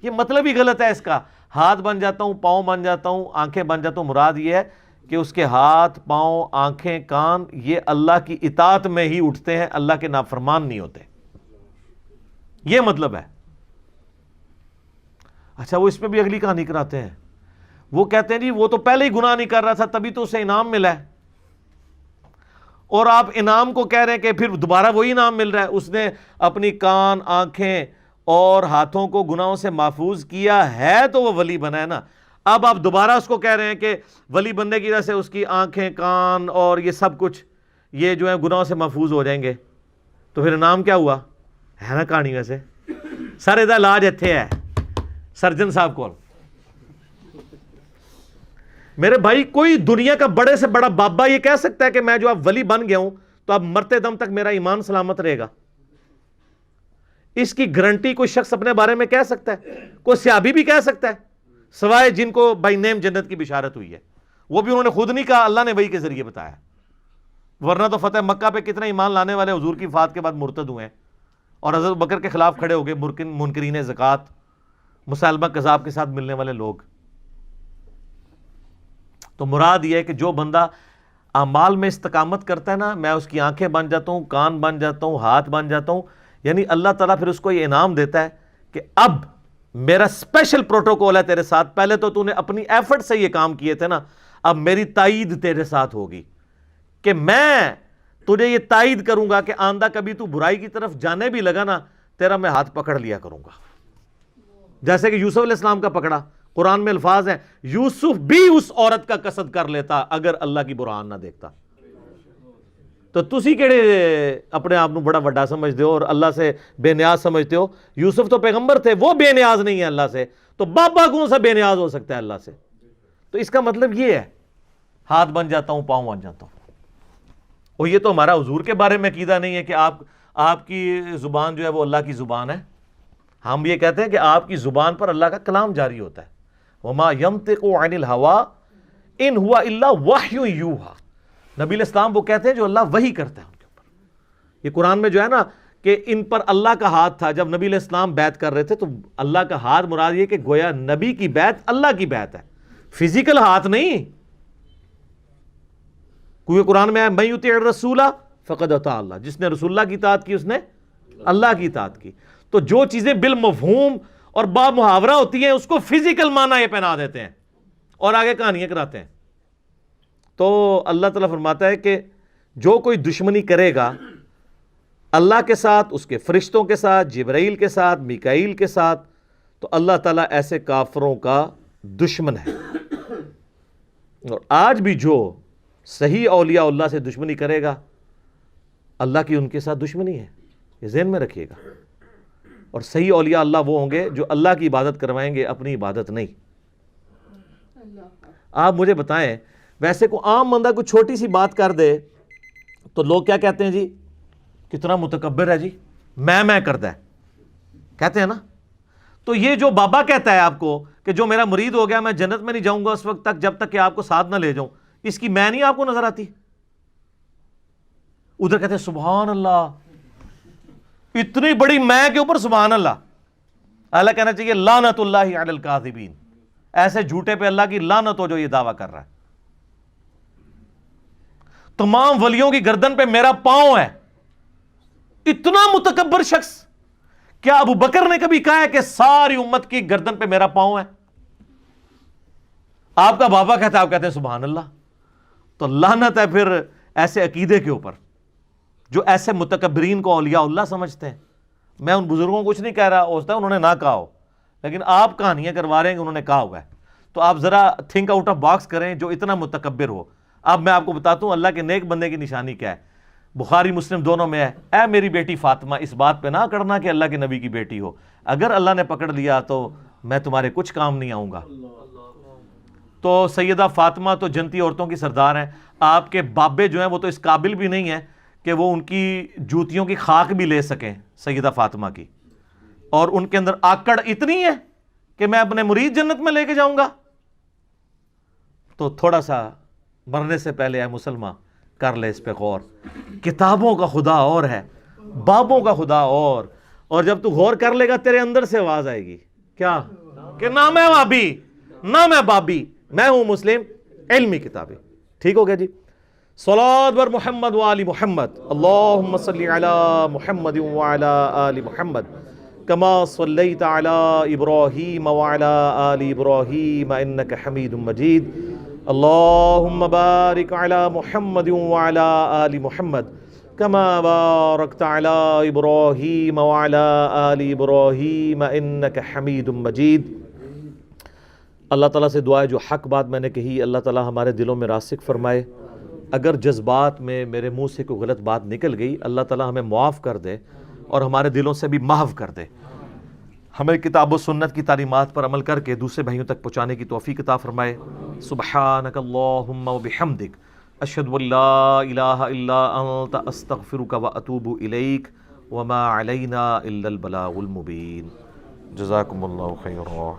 یہ مطلب ہی غلط ہے اس کا. ہاتھ بن جاتا ہوں, پاؤں بن جاتا ہوں, آنکھیں بن جاتا ہوں, مراد یہ ہے کہ اس کے ہاتھ, پاؤں, آنکھیں, کان یہ اللہ کی اطاعت میں ہی اٹھتے ہیں, اللہ کے نافرمان نہیں ہوتے. یہ مطلب ہے. اچھا وہ اس میں بھی اگلی کہانی کراتے ہیں. وہ کہتے ہیں جی وہ تو پہلے ہی گناہ نہیں کر رہا تھا تبھی تو اسے انعام ملا ہے, اور آپ انعام کو کہہ رہے ہیں کہ پھر دوبارہ وہی انعام مل رہا ہے. اس نے اپنی کان, آنکھیں اور ہاتھوں کو گناہوں سے محفوظ کیا ہے تو وہ ولی بنا ہے نا. اب آپ دوبارہ اس کو کہہ رہے ہیں کہ ولی بننے کی وجہ سے اس کی آنکھیں, کان اور یہ سب کچھ یہ جو ہے گناہوں سے محفوظ ہو جائیں گے, تو پھر انعام کیا ہوا ہے نا کہانی. ویسے سر ادھر علاج اتنے ہے سرجن صاحب کو. میرے بھائی کوئی دنیا کا بڑے سے بڑا بابا یہ کہہ سکتا ہے کہ میں جو اب ولی بن گیا ہوں تو اب مرتے دم تک میرا ایمان سلامت رہے گا؟ اس کی گارنٹی کوئی شخص اپنے بارے میں کہہ سکتا ہے؟ کوئی صحابی بھی کہہ سکتا ہے سوائے جن کو بائی نیم جنت کی بشارت ہوئی ہے. وہ بھی انہوں نے خود نہیں کہا, اللہ نے وحی کے ذریعے بتایا. ورنہ تو فتح مکہ پہ کتنے ایمان لانے والے حضور کی وفات کے بعد مرتد ہوئے ہیں اور حضرت بکر کے خلاف کھڑے ہو گئے منکرین زکوٰۃ, مسلمہ کذاب کے ساتھ ملنے والے لوگ. تو مراد یہ ہے کہ جو بندہ اعمال میں استقامت کرتا ہے نا, میں اس کی آنکھیں بن جاتا ہوں, کان بن جاتا ہوں, ہاتھ بن جاتا ہوں. یعنی اللہ تعالیٰ پھر اس کو یہ انعام دیتا ہے کہ اب میرا اسپیشل پروٹوکول ہے تیرے ساتھ. پہلے تو نے اپنی ایفرٹ سے یہ کام کیے تھے نا, اب میری تائید تیرے ساتھ ہوگی کہ میں تجھے یہ تائید کروں گا کہ آندہ کبھی تو برائی کی طرف جانے بھی لگا نا, تیرا میں ہاتھ پکڑ لیا کروں گا. جیسے کہ یوسف علیہ السلام کا پکڑا. قرآن میں الفاظ ہیں یوسف بھی اس عورت کا قصد کر لیتا اگر اللہ کی برہان نہ دیکھتا. تو تسی کیڑے اپنے آپ بڑا وڈا سمجھتے ہو اور اللہ سے بے نیاز سمجھتے ہو؟ یوسف تو پیغمبر تھے, وہ بے نیاز نہیں ہے اللہ سے, تو بابا کون سا بے نیاز ہو سکتا ہے اللہ سے؟ تو اس کا مطلب یہ ہے ہاتھ بن جاتا ہوں, پاؤں بن جاتا ہوں. اور یہ تو ہمارا حضور کے بارے میں عقیدہ نہیں ہے کہ آپ کی زبان جو ہے وہ اللہ کی زبان ہے. ہم یہ کہتے ہیں کہ آپ کی زبان پر اللہ کا کلام جاری ہوتا ہے. وما ينطق عن الهوى ان هو الا وحی یوحى. نبی علیہ السلام وہ کہتے ہیں جو اللہ وحی کرتا ہے ان کے اوپر. یہ قرآن میں جو ہے نا کہ ان پر اللہ کا ہاتھ تھا جب نبی علیہ السلام بیعت کر رہے تھے, تو اللہ کا ہاتھ مراد یہ کہ گویا نبی کی بیعت اللہ کی بیعت ہے, فزیکل ہاتھ نہیں. کیونکہ قرآن میں ہے من یطیع الرسول فقد اطاع اللہ, جس نے رسول اللہ کی اطاعت کی اس نے اللہ کی اطاعت کی. تو جو چیزیں بالمفہوم اور با محاورہ ہوتی ہیں اس کو فزیکل معنی یہ پہنا دیتے ہیں اور آگے کہانیاں کراتے ہیں. تو اللہ تعالیٰ فرماتا ہے کہ جو کوئی دشمنی کرے گا اللہ کے ساتھ, اس کے فرشتوں کے ساتھ, جبرائیل کے ساتھ, میکائیل کے ساتھ, تو اللہ تعالیٰ ایسے کافروں کا دشمن ہے. اور آج بھی جو صحیح اولیاء اللہ سے دشمنی کرے گا اللہ کی ان کے ساتھ دشمنی ہے, یہ ذہن میں رکھیے گا. اور صحیح اولیاء اللہ وہ ہوں گے جو اللہ کی عبادت کروائیں گے, اپنی عبادت نہیں. آپ مجھے بتائیں, ویسے کو عام بندہ کوئی چھوٹی سی بات کر دے تو لوگ کیا کہتے ہیں جی, کتنا متکبر ہے جی, میں کرتا ہے, کہتے ہیں نا. تو یہ جو بابا کہتا ہے آپ کو کہ جو میرا مرید ہو گیا میں جنت میں نہیں جاؤں گا اس وقت تک جب تک کہ آپ کو ساتھ نہ لے جاؤں, اس کی میں نہیں آپ کو نظر آتی؟ ادھر کہتے ہیں سبحان اللہ, اتنی بڑی میں کے اوپر سبحان اللہ. اللہ کہنا چاہیے لعنت اللہ علی الکاذبین، ایسے جھوٹے پہ اللہ کی لعنت ہو جو یہ دعویٰ کر رہا ہے. تمام ولیوں کی گردن پہ میرا پاؤں ہے. اتنا متکبر شخص. کیا ابو بکر نے کبھی کہا ہے کہ ساری امت کی گردن پہ میرا پاؤں ہے؟ آپ کا بابا کہتا ہے، آپ کہتے ہیں سبحان اللہ. تو لعنت ہے پھر ایسے عقیدے کے اوپر جو ایسے متکبرین کو اولیاء اللہ سمجھتے ہیں. میں ان بزرگوں کو کچھ نہیں کہہ رہا، ہو سکتا ہے انہوں نے نہ کہا ہو، لیکن آپ کہانیاں کروا رہے ہیں کہ انہوں نے کہا ہوا ہے. تو آپ ذرا تھنک آؤٹ آف باکس کریں جو اتنا متکبر ہو. اب میں آپ کو بتاتا ہوں اللہ کے نیک بندے کی نشانی کیا ہے. بخاری مسلم دونوں میں ہے، اے میری بیٹی فاطمہ اس بات پہ نہ کرنا کہ اللہ کے نبی کی بیٹی ہو، اگر اللہ نے پکڑ لیا تو میں تمہارے کچھ کام نہیں آؤں گا. تو سیدہ فاطمہ تو جنتی عورتوں کی سردار ہیں. آپ کے بابے جو ہیں وہ تو اس قابل بھی نہیں ہیں کہ وہ ان کی جوتیوں کی خاک بھی لے سکیں سیدہ فاطمہ کی، اور ان کے اندر آکڑ اتنی ہے کہ میں اپنے مرید جنت میں لے کے جاؤں گا. تو تھوڑا سا مرنے سے پہلے اے مسلمان کر لے اس پہ غور. کتابوں کا خدا اور ہے، بابوں کا خدا اور جب تو غور کر لے گا تیرے اندر سے آواز آئے گی کیا کہ نہ میں وابی نہ میں بابی، میں ہوں مسلم علمی کتابیں. ٹھیک ہو گیا جی. صلوات بر محمد وآل محمد. اللہم صلی علی محمد وعلی آل محمد کما صلیت علی ابراہیم وعلی آل ابراہیم انک حمید مجید. اللہم بارک علی محمد وعلی آل محمد کما بارکت علی ابراہیم وعلی آل ابراہیم انک حمید مجید. اللہ تعالیٰ سے دعا ہے جو حق بات میں نے کہی اللہ تعالیٰ ہمارے دلوں میں راسخ فرمائے. اگر جذبات میں میرے منہ سے کوئی غلط بات نکل گئی اللہ تعالیٰ ہمیں معاف کر دے اور ہمارے دلوں سے بھی محو کر دے. ہمیں کتاب و سنت کی تعلیمات پر عمل کر کے دوسرے بھائیوں تک پہنچانے کی توفیق عطا فرمائے. سبحانک اللہم و بحمدک اشہد ان لا الہ الا انت استغفرک و اتوب الیک وما علینا الا البلاغ المبین. جزاکم اللہ خیرا.